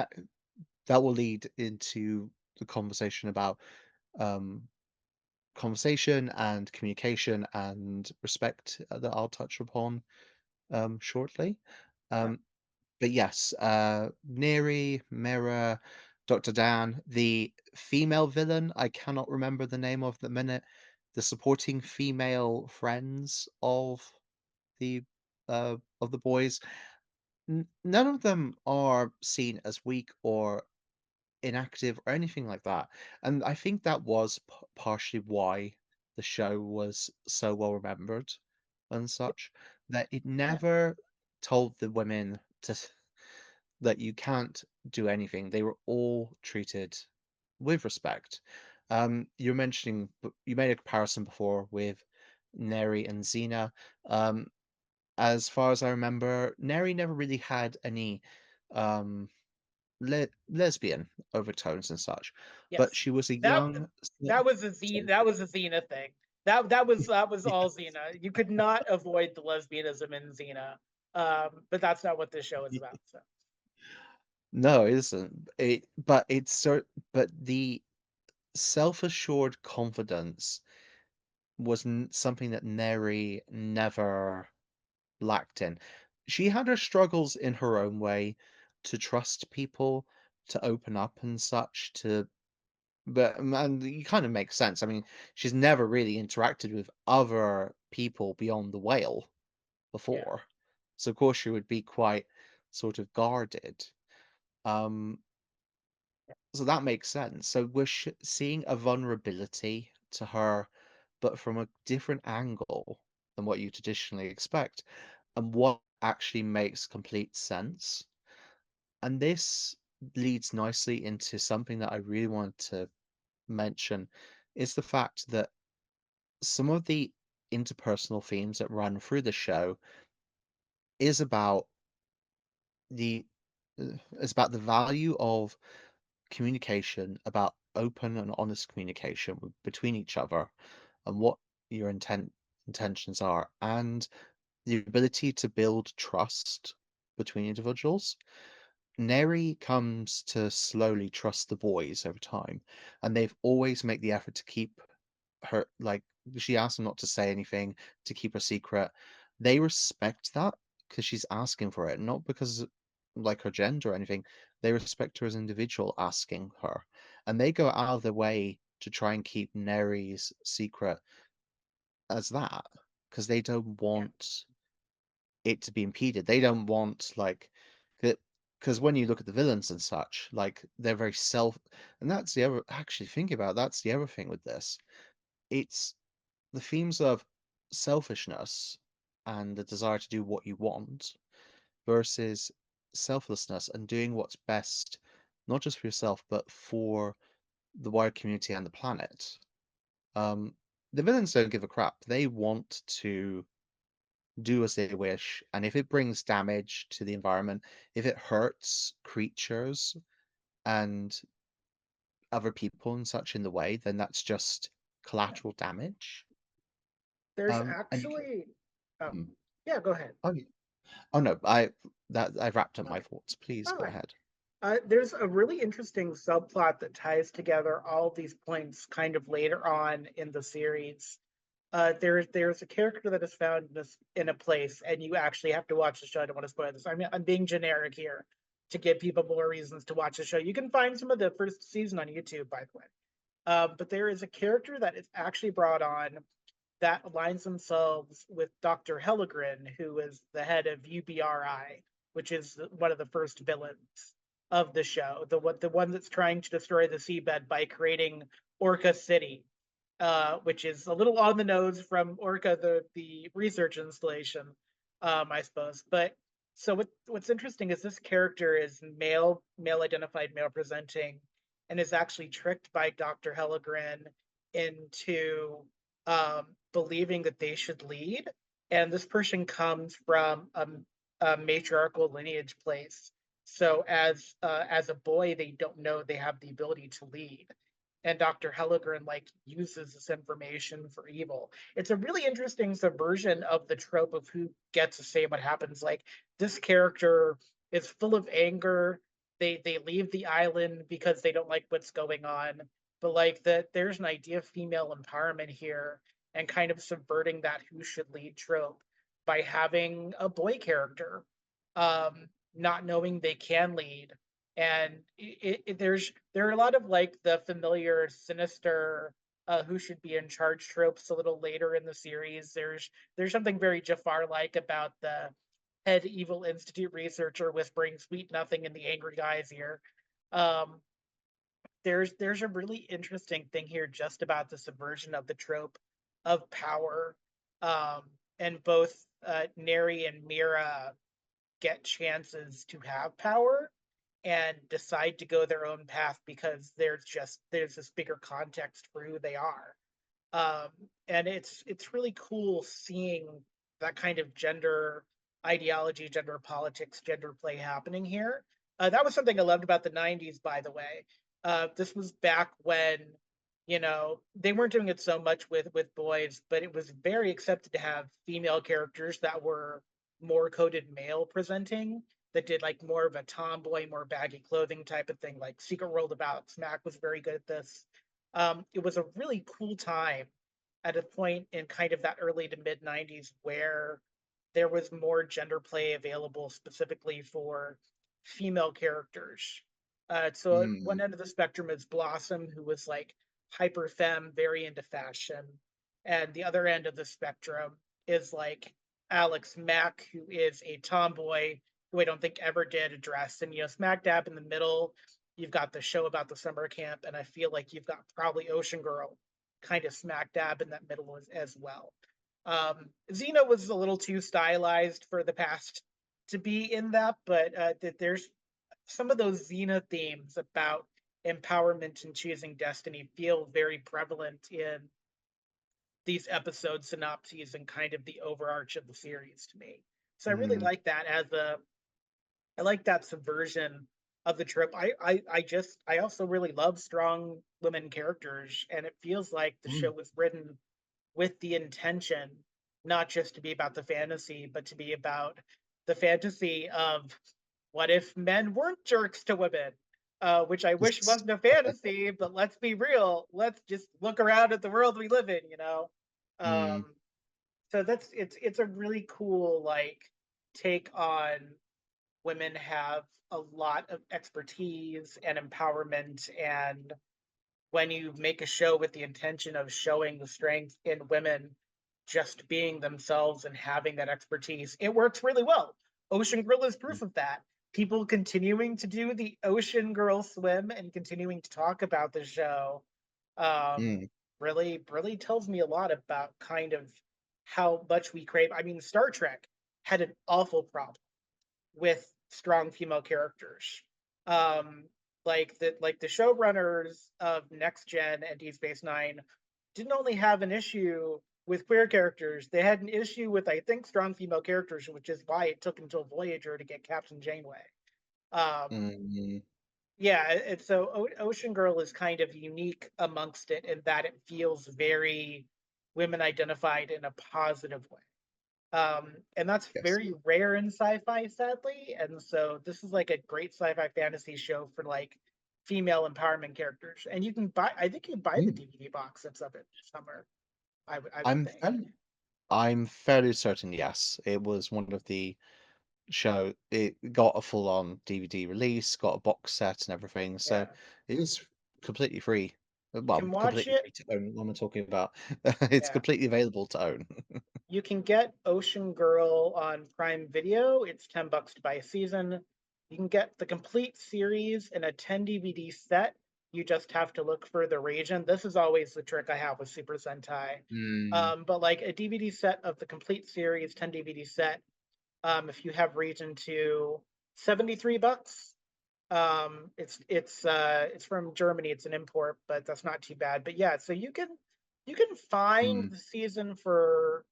that will lead into the conversation about um, conversation and communication and respect that I'll touch upon shortly. yeah, Um, but yes, Neri, Mira, Dr. Dan, the female villain, I cannot remember the name of the minute. The supporting female friends the of the boys, none of them are seen as weak or inactive or anything like that. And I think that was partially why the show was so well remembered and such, that it yeah, never told the women that you can't do anything. They were all treated with respect. You made a comparison before with Neri and Xena. Um, as far as I remember, Neri never really had any um, lesbian overtones and such, but yes. she was a That young. that was a So, Xena, that was a Xena thing. That was all Xena. You could not avoid the lesbianism in Xena. But that's not what this show is about. So no, it isn't. But the self-assured confidence was something that Neri never lacked in. She had her struggles in her own way to trust people, to open up and such, and it kind of makes sense. I mean, she's never really interacted with other people beyond the whale yeah, before. So of course she would be quite sort of guarded. Um, so that makes sense. So we're seeing a vulnerability to her, but from a different angle than what you traditionally expect, and what actually makes complete sense. And this leads nicely into something that I really wanted to mention is the fact that some of the interpersonal themes that run through the show is about the is about the value of communication, about open and honest communication between each other, and what your intentions are, and the ability to build trust between individuals. Neri comes to slowly trust the boys over time, and they've always make the effort to keep her like she asked them not to say anything, to keep her secret. They respect that because she's asking for it, not because like her gender or anything. They respect her as an individual asking her. And they go out of their way to try and keep Neri's secret as that because they don't yeah, want it to be impeded. They don't want like that because when you look at the villains and such, like they're very and that's the other actually think about that's the other thing with this. It's the themes of selfishness and the desire to do what you want versus selflessness and doing what's best, not just for yourself, but for the wider community and the planet. Um, the villains don't give a crap. They want to do as they wish, and if it brings damage to the environment, if it hurts creatures and other people and such in the way, then that's just Yeah. collateral damage. There's And you can, actually, oh, mm, yeah, go ahead. oh, oh no, I've wrapped up my Okay. thoughts. Please All go right. ahead. There's a really interesting subplot that ties together all these points kind of later on in the series. There's a character that is found in a place, and you actually have to watch the show. I don't want to spoil this. I'm being generic here to give people more reasons to watch the show. You can find some of the first season on YouTube, by the way. But there is a character that is actually brought on that aligns themselves with Dr. Hellegren, who is the head of UBRI, which is one of the first villains of the show, the one that's trying to destroy the seabed by creating Orca City, which is a little on the nose from Orca, the research installation, I suppose. But so what's interesting is this character is male identified, male presenting, and is actually tricked by Dr. Hellegren into believing that they should lead. And this person comes from a matriarchal lineage place. So as a boy, they don't know they have the ability to lead, and Dr. Hellegren like uses this information for evil. It's a really interesting subversion of the trope of who gets to say what happens. Like this character is full of anger. They leave the island because they don't like what's going on. But like that there's an idea of female empowerment here and kind of subverting that who should lead trope by having a boy character not knowing they can lead, and there are a lot of like the familiar sinister who should be in charge tropes a little later in the series. There's something very Jafar like about the head evil institute researcher whispering sweet nothing in the angry guy's ear. um there's a really interesting thing here just about the subversion of the trope of power, um and both Neri and Mira get chances to have power and decide to go their own path because there's this bigger context for who they are. um, and it's really cool seeing that kind of gender ideology, gender politics, gender play happening here. That was something I loved about the '90s, by the way. This was back when they weren't doing it so much with boys, but it was very accepted to have female characters that were more coded male presenting, that did like more of a tomboy, more baggy clothing type of thing. Like Secret World of Alex Mack was very good at this. It was a really cool time at a point in kind of that early to mid '90s where there was more gender play available specifically for female characters. So at one Mm, end of the spectrum is Blossom, who was like hyper femme, very into fashion, and the other end of the spectrum is like Alex Mack, who is a tomboy who I don't think ever did a dress. And smack dab in the middle, you've got the show about the summer camp, and I feel like you've got probably Ocean Girl kind of smack dab in that middle as well. Xena was a little too stylized for the past to be in that, but there's some of those Xena themes about empowerment and choosing destiny feel very prevalent in these episode synopses and kind of the overarch of the series to me. So I really mm, like that I like that subversion of the trope. I also really love strong women characters, and it feels like the show mm. was written with the intention not just to be about the fantasy, but to be about the fantasy of what if men weren't jerks to women? Which I wish wasn't a fantasy, but let's be real. Let's just look around at the world we live in. Mm, So it's a really cool like take on women have a lot of expertise and empowerment, and when you make a show with the intention of showing the strength in women just being themselves and having that expertise, it works really well. Ocean Girl is mm, proof of that. People continuing to do the Ocean Girl swim and continuing to talk about the show um, mm, really tells me a lot about kind of how much we crave. I mean, Star Trek had an awful problem with strong female characters. Um, like the showrunners of Next Gen and Deep Space Nine didn't only have an issue with queer characters, they had an issue with, I think, strong female characters, which is why it took until Voyager to get Captain Janeway. Um, Mm, yeah, so Ocean Girl is kind of unique amongst it in that it feels very women identified in a positive way. And that's yes. very rare in sci-fi, sadly. And so this is like a great sci-fi fantasy show for like female empowerment characters. And you can buy, I think you can buy the Mm. DVD box sets of it somewhere. I would I'm think. fairly, I'm fairly certain, yes. It was one of the show. It got a full-on DVD release, got a box set and everything, so Yeah, it is completely free. you Well, can watch completely it. free to own. What am I talking about? It's Yeah, completely available to own. you can get Ocean Girl on Prime Video. It's $10 to buy a season. You can get the complete series in a 10 DVD set. You just have to look for the region. This is always the trick I have with Super Sentai. Mm, But like a DVD set of the complete series, 10 DVD set, if you have region to $73. It's from Germany. It's an import, but that's not too bad. But yeah, so you can find mm, the season for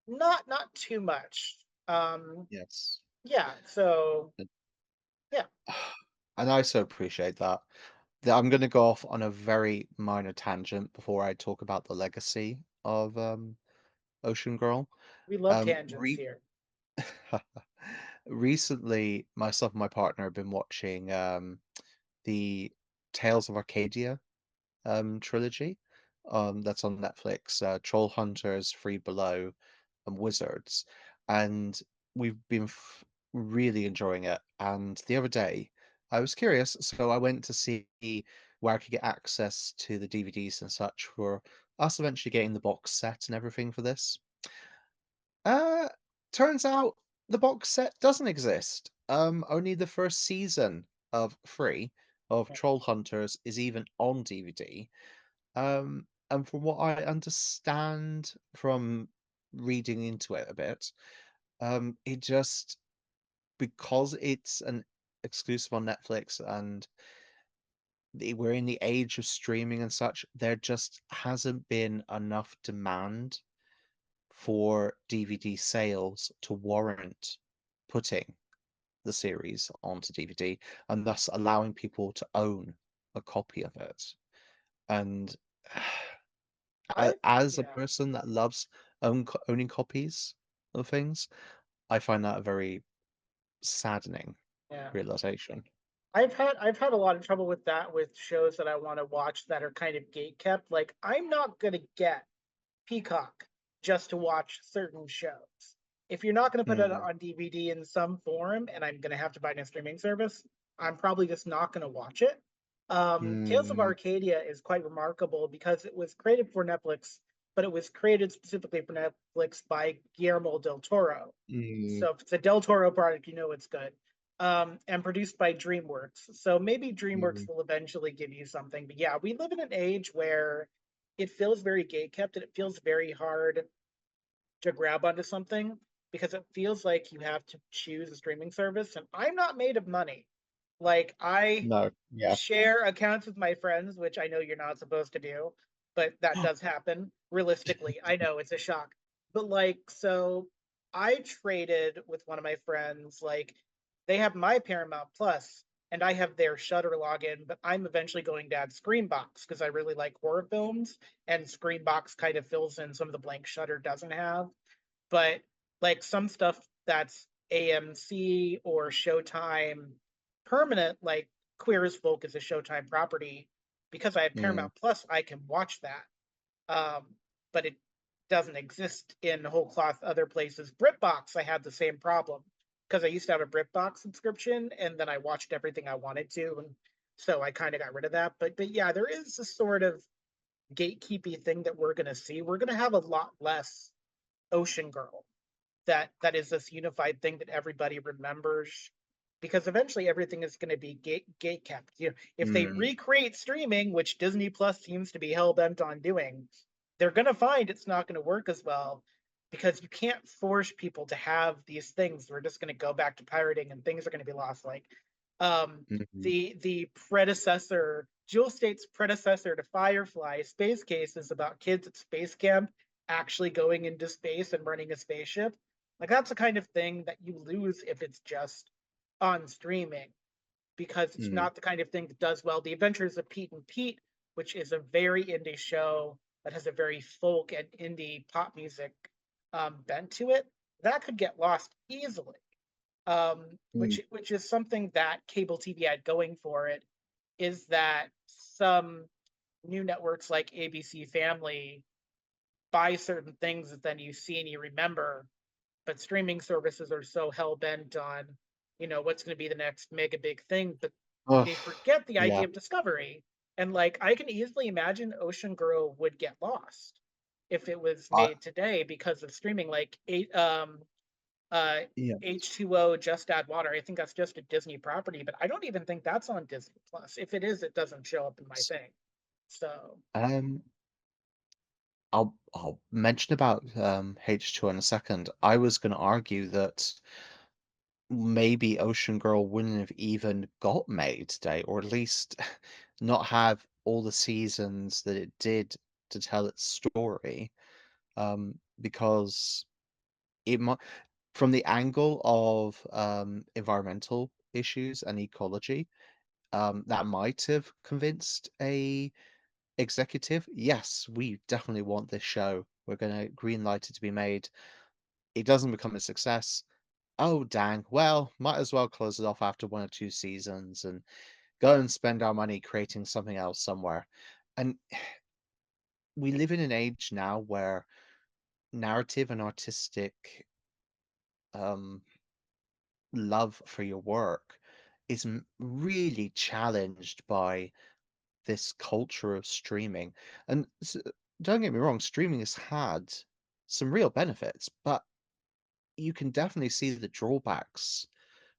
not too much. yes. Yeah, so yeah, And I so appreciate that. I'm gonna go off on a very minor tangent before I talk about the legacy of, Ocean Girl. we love tangents Re here. recently, myself and my partner have been watching, the Tales of Arcadia trilogy. That's on Netflix. Troll Hunters, Free Below, and Wizards, and we've been really enjoying it. And the other day, I was curious, so I went to see where I could get access to the DVDs and such for us eventually getting the box set and everything for this. Uh, Turns out the box set doesn't exist. Only the first season of Free of Yeah. Troll Hunters is even on DVD. And from what I understand from reading into it a bit, it just because it's an exclusive on Netflix and we're in the age of streaming and such, there just hasn't been enough demand for DVD sales to warrant putting the series onto DVD and thus allowing people to own a copy of it. And I as a yeah, person that loves owning copies of things, I find that a very saddening yeah. realization. I've had a lot of trouble with that with shows that I want to watch that are kind of gate kept. Like I'm not gonna get Peacock just to watch certain shows. If you're not going to put it Mm, on DVD in some form, and I'm going to have to buy a streaming service, I'm probably just not going to watch it. Tales of mm, Arcadia is quite remarkable because it was created for Netflix, but it was created specifically for Netflix by Guillermo del Toro. mm, So if it's a Del Toro product, you know it's good. And produced by DreamWorks. So maybe DreamWorks mm, will eventually give you something. But yeah, we live in an age where it feels very gate kept and it feels very hard to grab onto something because it feels like you have to choose a streaming service. And I'm not made of money. Like I no, yeah. share accounts with my friends, which I know you're not supposed to do, but that does happen realistically. I know it's a shock. But like, so I traded with one of my friends, like, they have my Paramount Plus and I have their Shutter login, but I'm eventually going to add Screenbox because I really like horror films, and Screenbox kind of fills in some of the blank Shutter doesn't have. But like some stuff that's AMC or Showtime permanent, like Queer as Folk is a Showtime property. Because I have Mm, Paramount Plus, I can watch that. But it doesn't exist in whole cloth other places. BritBox, I had the same problem because I used to have a BritBox subscription and then I watched everything I wanted to, and so I kind of got rid of that. But yeah, there is a sort of gatekeepy thing that we're gonna see. We're gonna have a lot less Ocean Girl that is this unified thing that everybody remembers, because eventually everything is going to be gate kept. If they mm, recreate streaming, which Disney Plus seems to be hell bent on doing, they're going to find it's not going to work as well, because you can't force people to have these things. We're just going to go back to pirating and things are going to be lost. Like Mhm. The predecessor, Jewel State's predecessor to Firefly, Space Case, is about kids at space camp actually going into space and running a spaceship. Like that's the kind of thing that you lose if it's just on streaming because it's Mm. not the kind of thing that does well. The Adventures of Pete and Pete, which is a very indie show that has a very folk and indie pop music bent to it, that could get lost easily. Mm. Which is something that cable TV had going for it, is that some new networks like ABC Family buy certain things that then you see and you remember, but streaming services are so hell bent on, what's going to be the next mega big thing, but Ugh, they forget the yeah. idea of discovery. And like, I can easily imagine Ocean Girl would get lost if it was I made today because of streaming. Like uh, yeah. H2O Just Add Water. I think that's just a Disney property, but I don't even think that's on Disney Plus. If it is, it doesn't show up in my thing. So Um, I'll mention about H2 in a second. I was going to argue that maybe Ocean Girl wouldn't have even got made today, or at least not have all the seasons that it did to tell its story. Because it might, from the angle of environmental issues and ecology, that might have convinced a executive, yes, we definitely want this show. We're going to green light it to be made. It doesn't become a success. Oh, dang. Well, might as well close it off after one or two seasons and go and spend our money creating something else somewhere. And we live in an age now where narrative and artistic um, love for your work is really challenged by this culture of streaming. And don't get me wrong, streaming has had some real benefits, but you can definitely see the drawbacks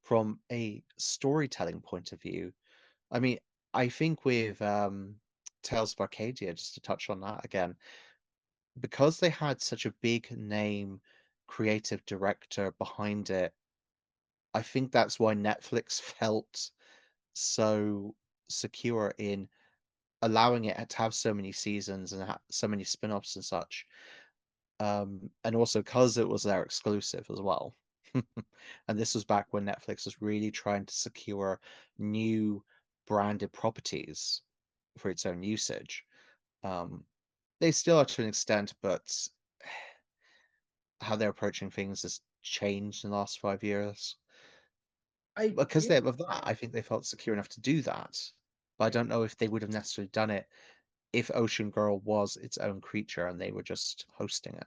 from a storytelling point of view. I mean, I think with Tales of Arcadia, just to touch on that again, because they had such a big name creative director behind it, I think that's why Netflix felt so secure in allowing it to have so many seasons and so many spin-offs and such. And also because it was their exclusive as well. And this was back when Netflix was really trying to secure new branded properties for its own usage. Um, they still are to an extent, but how they're approaching things has changed in the last 5 years. I Because do they of that, I think they felt secure enough to do that. But I don't know if they would have necessarily done it if Ocean Girl was its own creature and they were just hosting it.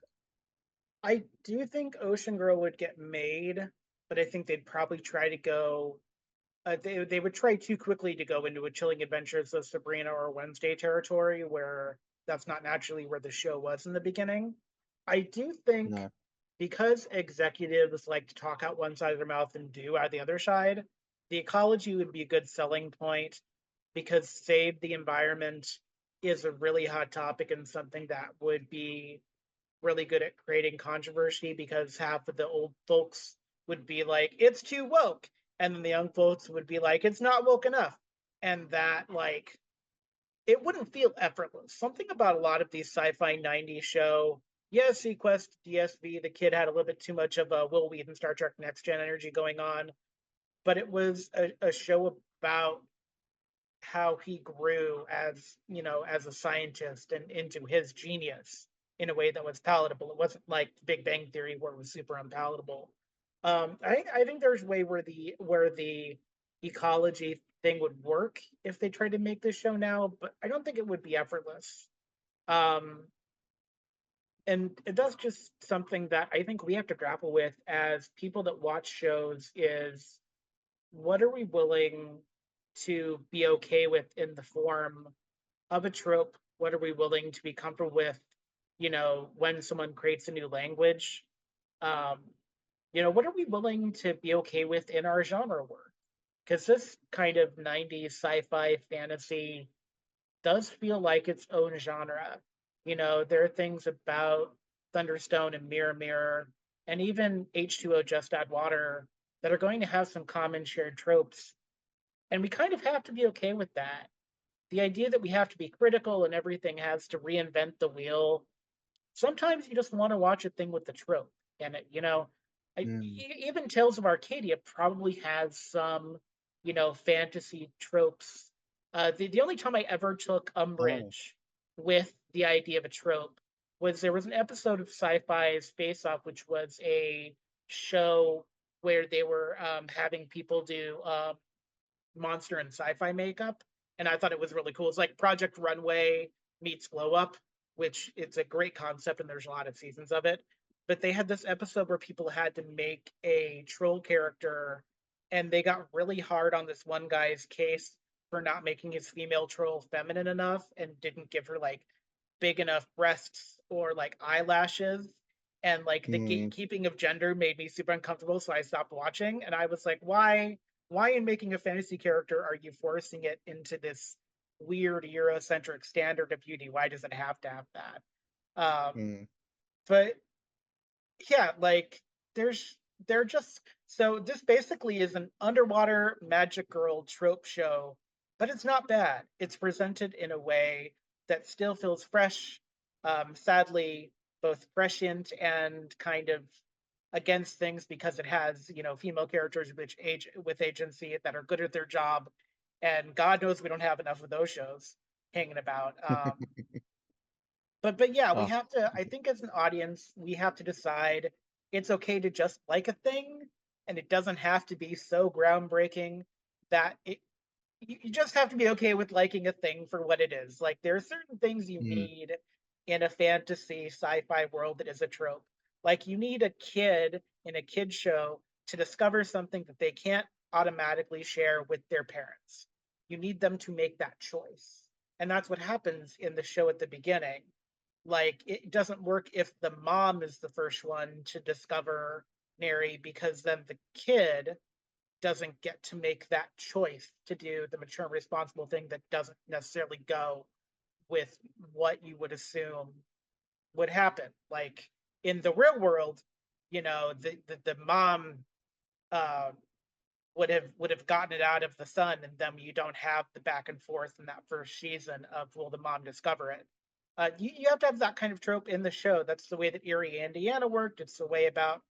think Ocean Girl would get made, but I think they'd probably try to go. They would try too quickly to go into a Chilling Adventures of Sabrina or Wednesday territory, where that's not naturally where the show was in the beginning. I do think No. because executives like to talk out one side of their mouth and do out the other side, the ecology would be a good selling point because save the environment is a really hot topic and something that would be really good at creating controversy because half of the old folks would be like, it's too woke. And then the young folks would be like, it's not woke enough. And that, like, it wouldn't feel effortless. Something about a lot of these sci-fi 90s show, yes, Sequest, DSV, the kid had a little bit too much of a Will Wheaton Star Trek Next Gen energy going on, but it was a show about how he grew as as a scientist and into his genius in a way that was palatable. It wasn't like Big Bang Theory where it was super unpalatable. I think there's a way where the ecology thing would work if they tried to make this show now, but I don't think it would be effortless. Um, and that's just something that I think we have to grapple with as people that watch shows is what are we willing to be okay with in the form of a trope? What are we willing to be comfortable with? When someone creates a new language, um, what are we willing to be okay with in our genre work? Because this kind of 90s sci-fi fantasy does feel like its own genre. There are things about Thunderstone and Mirror Mirror and even H2O Just Add Water that are going to have some common shared tropes And we kind of have to be okay with that. The idea that we have to be critical and everything has to reinvent the wheel. Sometimes you just want to watch a thing with the trope and it, Mm. even Tales of Arcadia probably has some, fantasy tropes. The only time I ever took Oh. umbrage with the idea of a trope was there was an episode of Sci-Fi's Face Off, which was a show where they were having people do monster and sci-fi makeup, and I thought it was really cool. It's like Project Runway meets Glow Up, which it's a great concept, and there's a lot of seasons of it. But they had this episode where people had to make a troll character, and they got really hard on this one guy's case for not making his female troll feminine enough, and didn't give her like big enough breasts or like eyelashes. And like the Mm. gatekeeping of gender made me super uncomfortable, so I stopped watching. And I was like, why in making a fantasy character are you forcing it into this weird Eurocentric standard of beauty? Why does it have to have that? Mm. But yeah, like there's they're just so this basically is an underwater magic girl trope show, but it's not bad. It's presented in a way that still feels fresh, sadly, both prescient and kind of against things because it has, female characters with agency that are good at their job. And God knows we don't have enough of those shows hanging about. But yeah, we Oh. have to. I think as an audience, we have to decide it's okay to just like a thing, and it doesn't have to be so groundbreaking that it. You just have to be okay with liking a thing for what it is. Like there are certain things you Mm. need in a fantasy sci-fi world that is a trope. Like you need a kid in a kid show to discover something that they can't automatically share with their parents. You need them to make that choice. And that's what happens in the show at the beginning. Like it doesn't work if the mom is the first one to discover Neri, because then the kid doesn't get to make that choice to do the mature and responsible thing that doesn't necessarily go with what you would assume would happen. Like in the real world, the mom uh, would have gotten it out of the son, and then you don't have the back and forth in that first season of will the mom discover it. You have to have that kind of trope in the show. That's the way that Erie, Indiana worked. It's the way about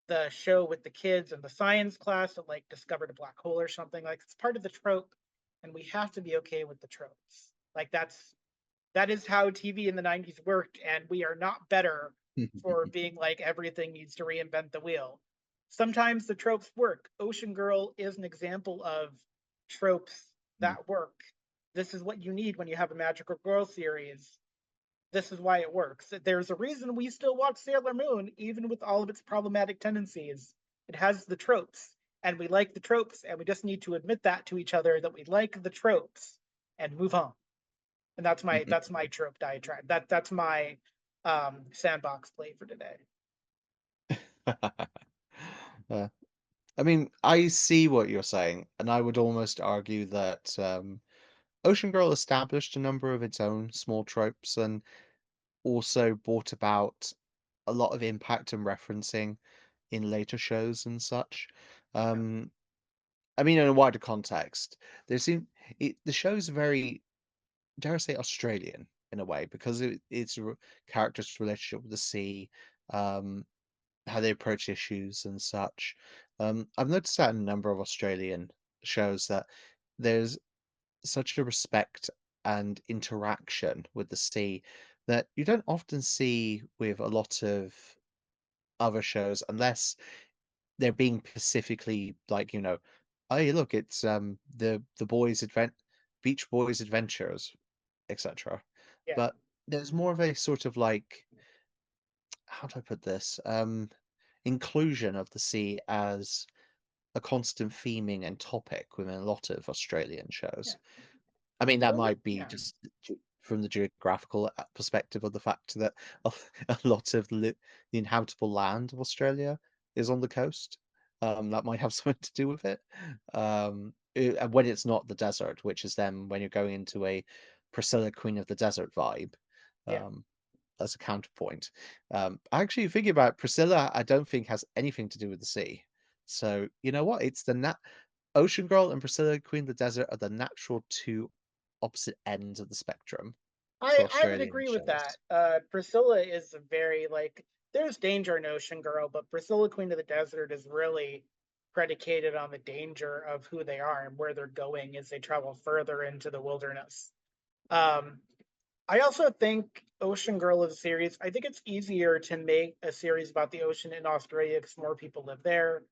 the show with the kids in the science class that like discovered a black hole or something. Like it's part of the trope, and we have to be okay with the tropes. Like that is how TV in the 90s worked, and we are not better for being like everything needs to reinvent the wheel. Sometimes the tropes work. Ocean Girl is an example of tropes Mm. that work. This is what you need when you have a magical girl series. This is why it works. There's a reason we still watch Sailor Moon, even with all of its problematic tendencies. It has the tropes, and we like the tropes, and we just need to admit that to each other that we like the tropes and move on. And that's my trope diatribe. That's my sandbox play for today. Uh, I mean, I see what you're saying, and I would almost argue that Ocean Girl established a number of its own small tropes and also brought about a lot of impact and referencing in later shows and such. Yeah, Um, I mean, in a wider context, there seem the show's very, dare I say, Australian in a way because it's a character's relationship with the sea, um, how they approach issues and such. I've noticed that in a number of Australian shows that there's such a respect and interaction with the sea that you don't often see with a lot of other shows unless they're being specifically like, hey, look, it's the boys advent Beach Boys Adventures, etc. yeah, But there's more of a sort of like, how do I put this? Inclusion of the sea as a constant theming and topic within a lot of Australian yeah. shows. I mean, that Well, might be yeah, just from the geographical perspective of the fact that a, a lot of the inhabitable land of Australia is on the coast. That might have something to do with it. And when it's not the desert, which is then when you're going into a Priscilla Queen of the Desert vibe, yeah, um, as a counterpoint. Actually, thinking about it, Priscilla, I don't think has anything to do with the sea. So you know what? It's the Ocean Girl and Priscilla, Queen of the Desert are the natural two opposite ends of the spectrum for I would Australian agree with that. shows. Priscilla is a very like there's danger in Ocean Girl, but Priscilla Queen of the Desert is really predicated on the danger of who they are and where they're going as they travel further into the wilderness. Um, I also think Ocean Girl is a series. I think it's easier to make a series about the ocean in Australia because more people live there.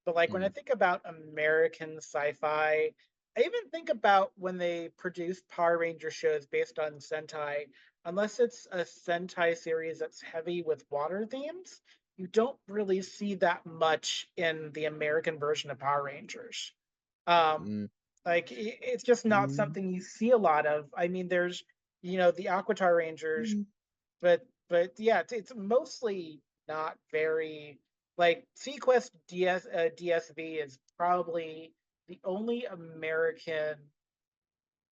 But like when I Mm, think about American sci-fi, I even think about when they produce Power Ranger shows based on Sentai, unless it's a Sentai series that's heavy with water themes, you don't really see that much in the American version of Power Rangers. Um, mm, like it's just not mm, something you see a lot of. I mean, there's the Aquatar Rangers, mm, but yeah, it's mostly not very like Sequest DSV is probably the only American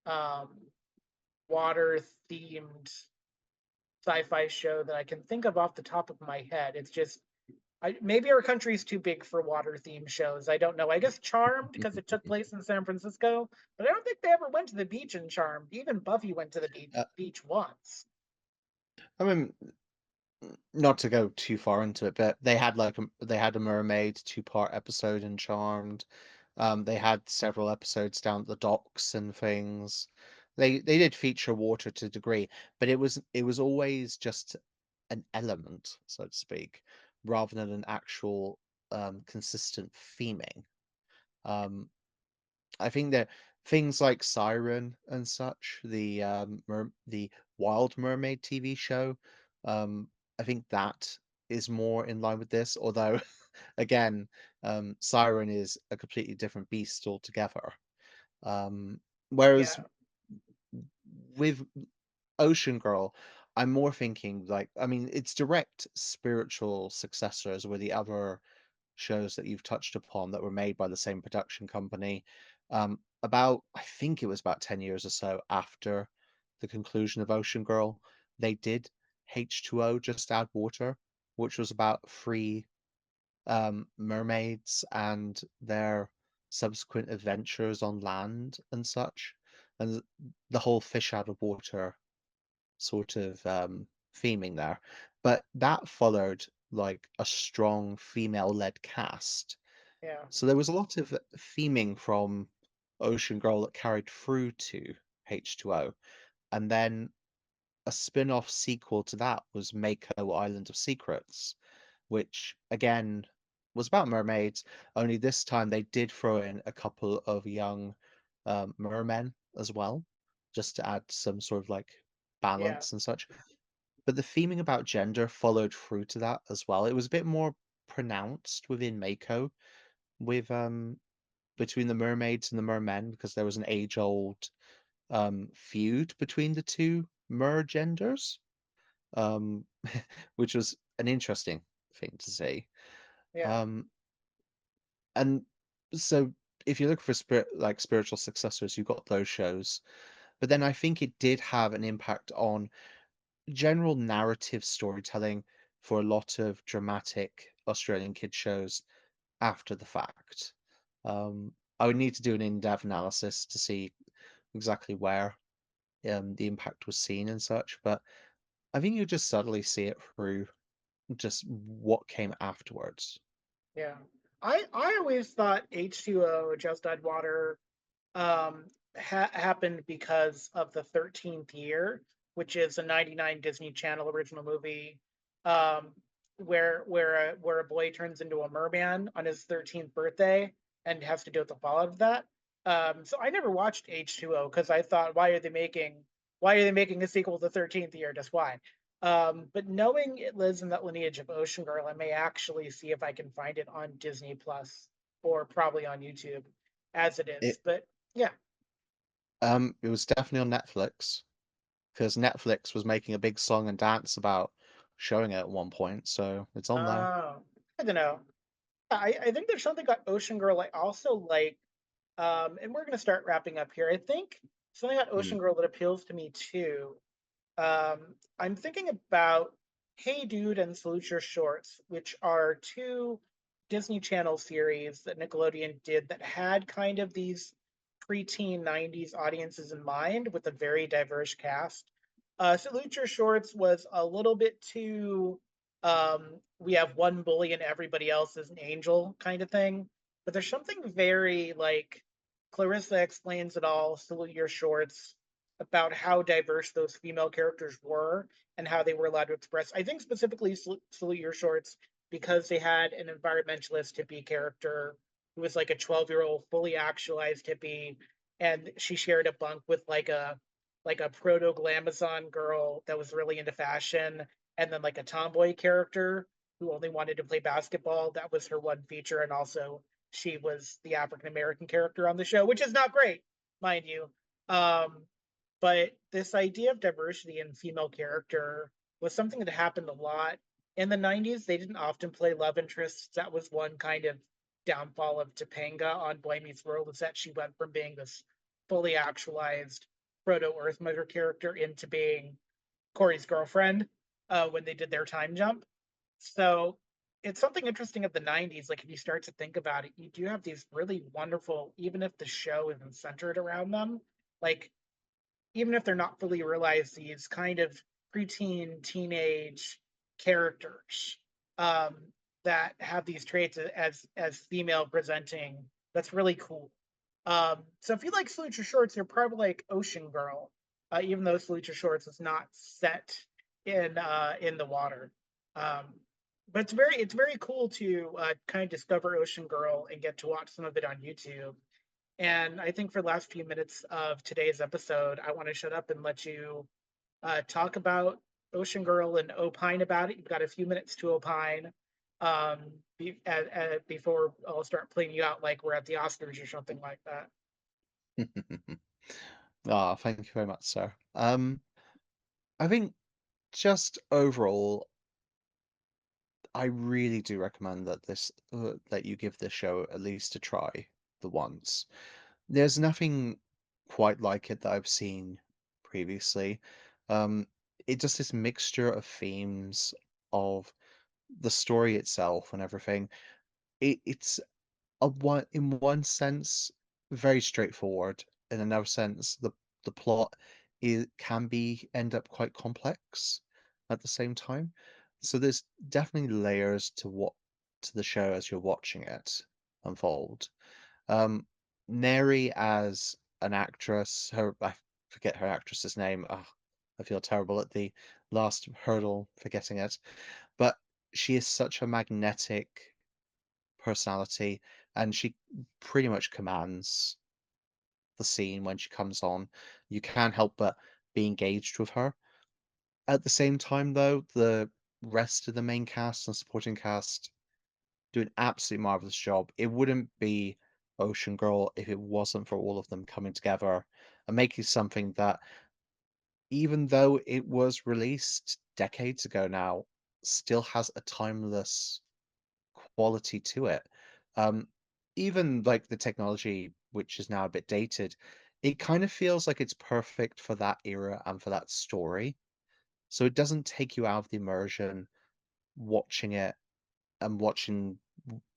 um, water themed sci-fi show that I can think of off the top of my head. It's just maybe our country's too big for water themed shows. I don't know. I guess Charmed because it took place in San Francisco, but I don't think they ever went to the beach in Charmed. Even Buffy went to the uh, beach once. I mean, not to go too far into it, but they had a mermaid two-part episode in Charmed. They had several episodes down at the docks and things. They did feature water to a degree, but it was always just an element, so to speak, rather than an actual consistent theming. Um, I think that things like Siren and such, the Wild Mermaid TV show, I think that is more in line with this. Although, again, Siren is a completely different beast altogether. Um, whereas Yeah, with Ocean Girl, I'm more thinking like, I mean, its direct spiritual successors were the other shows that you've touched upon that were made by the same production company. I think it was about 10 years or so after the conclusion of Ocean Girl, they did H2O, Just Add Water, which was about three mermaids and their subsequent adventures on land and such. And the whole fish out of water sort of theming there. But that followed like a strong female-led cast. yeah, So there was a lot of theming from Ocean Girl that carried through to H2O. And then a spin-off sequel to that was Mako Island of Secrets, which again was about mermaids, only this time they did throw in a couple of young mermen as well, just to add some sort of like yeah, balance and such. But the theming about gender followed through to that as well. It was a bit more pronounced within Mako with between the mermaids and the mermen because there was an age-old feud between the two mer genders, um, which was an interesting thing to see. yeah, Um, and so if you look for spiritual successors, you've got those shows. But then I think it did have an impact on general narrative storytelling for a lot of dramatic Australian kid shows after the fact. I would need to do an in-depth analysis to see exactly where the impact was seen and such, but I think you just subtly see it through just what came afterwards. yeah. I always thought H2O, Just Add Water, happened because of the 13th year, which is a 99 Disney Channel original movie, um, where a boy turns into a merman on his 13th birthday and has to deal with the fallout of that. So I never watched H2O because I thought, why are they making a sequel to 13th year? Just why? But knowing it lives in that lineage of Ocean Girl, I may actually see if I can find it on Disney Plus or probably on YouTube as it is. It But yeah. it was definitely on Netflix because Netflix was making a big song and dance about showing it at one point, so it's on there. Oh, I don't know. I think there's something about Ocean Girl I also like, and we're gonna start wrapping up here. I think something about Mm, Ocean Girl that appeals to me too. I'm thinking about Hey Dude and Salute Your Shorts, which are two Disney Channel series that Nickelodeon did that had kind of these preteen 90s audiences in mind with a very diverse cast. Salute Your Shorts was a little bit too we have one bully and everybody else is an angel kind of thing. But there's something very like Clarissa explains it all, Salute Your Shorts, about how diverse those female characters were and how they were allowed to express. I think specifically Salute Your Shorts because they had an environmentalist hippie character who was like a 12-year-old fully actualized hippie, and she shared a bunk with like a proto glamazon girl that was really into fashion, and then like a tomboy character who only wanted to play basketball. That was her one feature, and also she was the African American character on the show, which is not great, mind you. Um, but this idea of diversity in female character was something that happened a lot in the 90s. They didn't often play love interests. That was one kind of downfall of Topanga on Boy Meets World, is that she went from being this fully actualized proto Earth Mother character into being Corey's girlfriend when they did their time jump. So it's something interesting of the 90s. Like, if you start to think about it, you do have these really wonderful, even if the show isn't centered around them, like even if they're not fully realized, these kind of preteen, teenage characters um, that have these traits as female presenting. That's really cool. So if you like Salute Your Shorts, you're probably like Ocean Girl, even though Salute Your Shorts is not set in the water. Um, but it's very cool to kind of discover Ocean Girl and get to watch some of it on YouTube. And I think for the last few minutes of today's episode, I want to shut up and let you talk about Ocean Girl and opine about it. You've got a few minutes to opine before I'll start playing you out like we're at the Oscars or something like that. Ah, thank you very much, sir. I think just overall, I really do recommend that that you give this show at least a try the once. There's nothing quite like it that I've seen previously. Um, it just this mixture of themes of the story itself and everything. It's in one sense very straightforward. In another sense, the plot can be end up quite complex at the same time. So there's definitely layers to the show as you're watching it unfold. Um, Neri as an actress, her I forget her actress's name. I feel terrible at the last hurdle forgetting it, but she is such a magnetic personality, and she pretty much commands the scene when she comes on. You can't help but be engaged with her. At the same time, though, the rest of the main cast and supporting cast do an absolutely marvelous job. It wouldn't be Ocean Girl if it wasn't for all of them coming together and making something that, even though it was released decades ago now, still has a timeless quality to it. Um, Even like the technology, which is now a bit dated, it kind of feels like it's perfect for that era and for that story. So it doesn't take you out of the immersion watching it and watching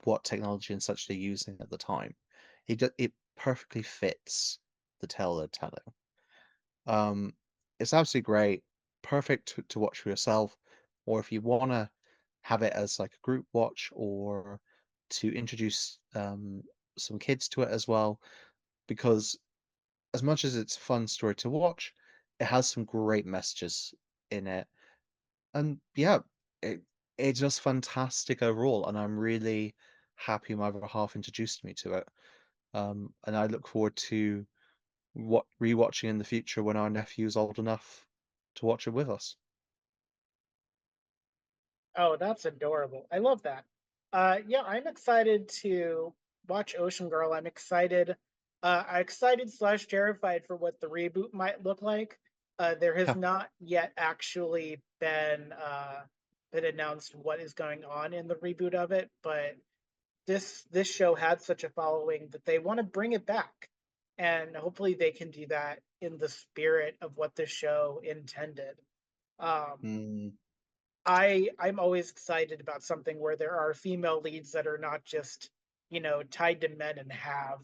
what technology and such they're using at the time. It perfectly fits the tale they're telling. Um, it's absolutely great, perfect to watch for yourself, or if you want to have it as like a group watch or to introduce some kids to it as well, because as much as it's a fun story to watch, it has some great messages in it. And yeah, it it's just fantastic overall, and I'm really happy my other half introduced me to it. And I look forward to what rewatching in the future when our nephew's old enough to watch it with us. Oh, that's adorable. I love that. Yeah, I'm excited to watch Ocean Girl. I'm excited slash terrified for what the reboot might look like. There has Yeah. not yet actually been announced what is going on in the reboot of it, but this show had such a following that they want to bring it back, and hopefully they can do that in the spirit of what the show intended. Um, Mm. I'm always excited about something where there are female leads that are not just, tied to men and have,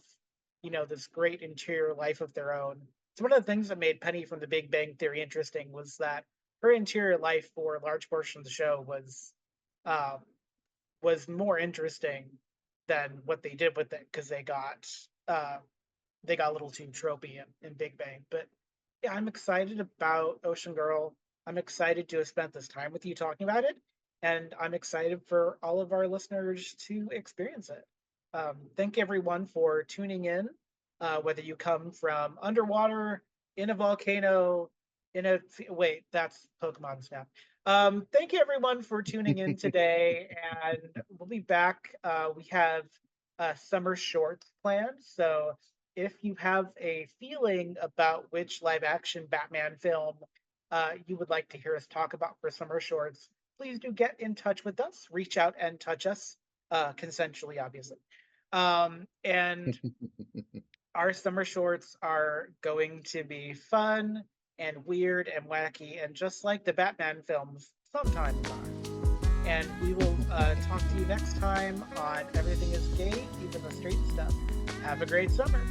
this great interior life of their own. It's one of the things that made Penny from The Big Bang Theory interesting was that her interior life for a large portion of the show um, was more interesting than what they did with it because uh, they got a little too tropey in Big Bang. But yeah, I'm excited about Ocean Girl. I'm excited to have spent this time with you talking about it, and I'm excited for all of our listeners to experience it. Thank everyone for tuning in, whether you come from underwater, in a volcano, wait, that's Pokemon Snap. Thank you everyone for tuning in today, and we'll be back. We have summer shorts planned, so if you have a feeling about which live action Batman film you would like to hear us talk about for summer shorts, please do get in touch with us. Reach out and touch us, consensually, obviously. And our summer shorts are going to be fun and weird and wacky, and just like the Batman films sometimes are. And we will talk to you next time on Everything is Gay, even the straight stuff. Have a great summer.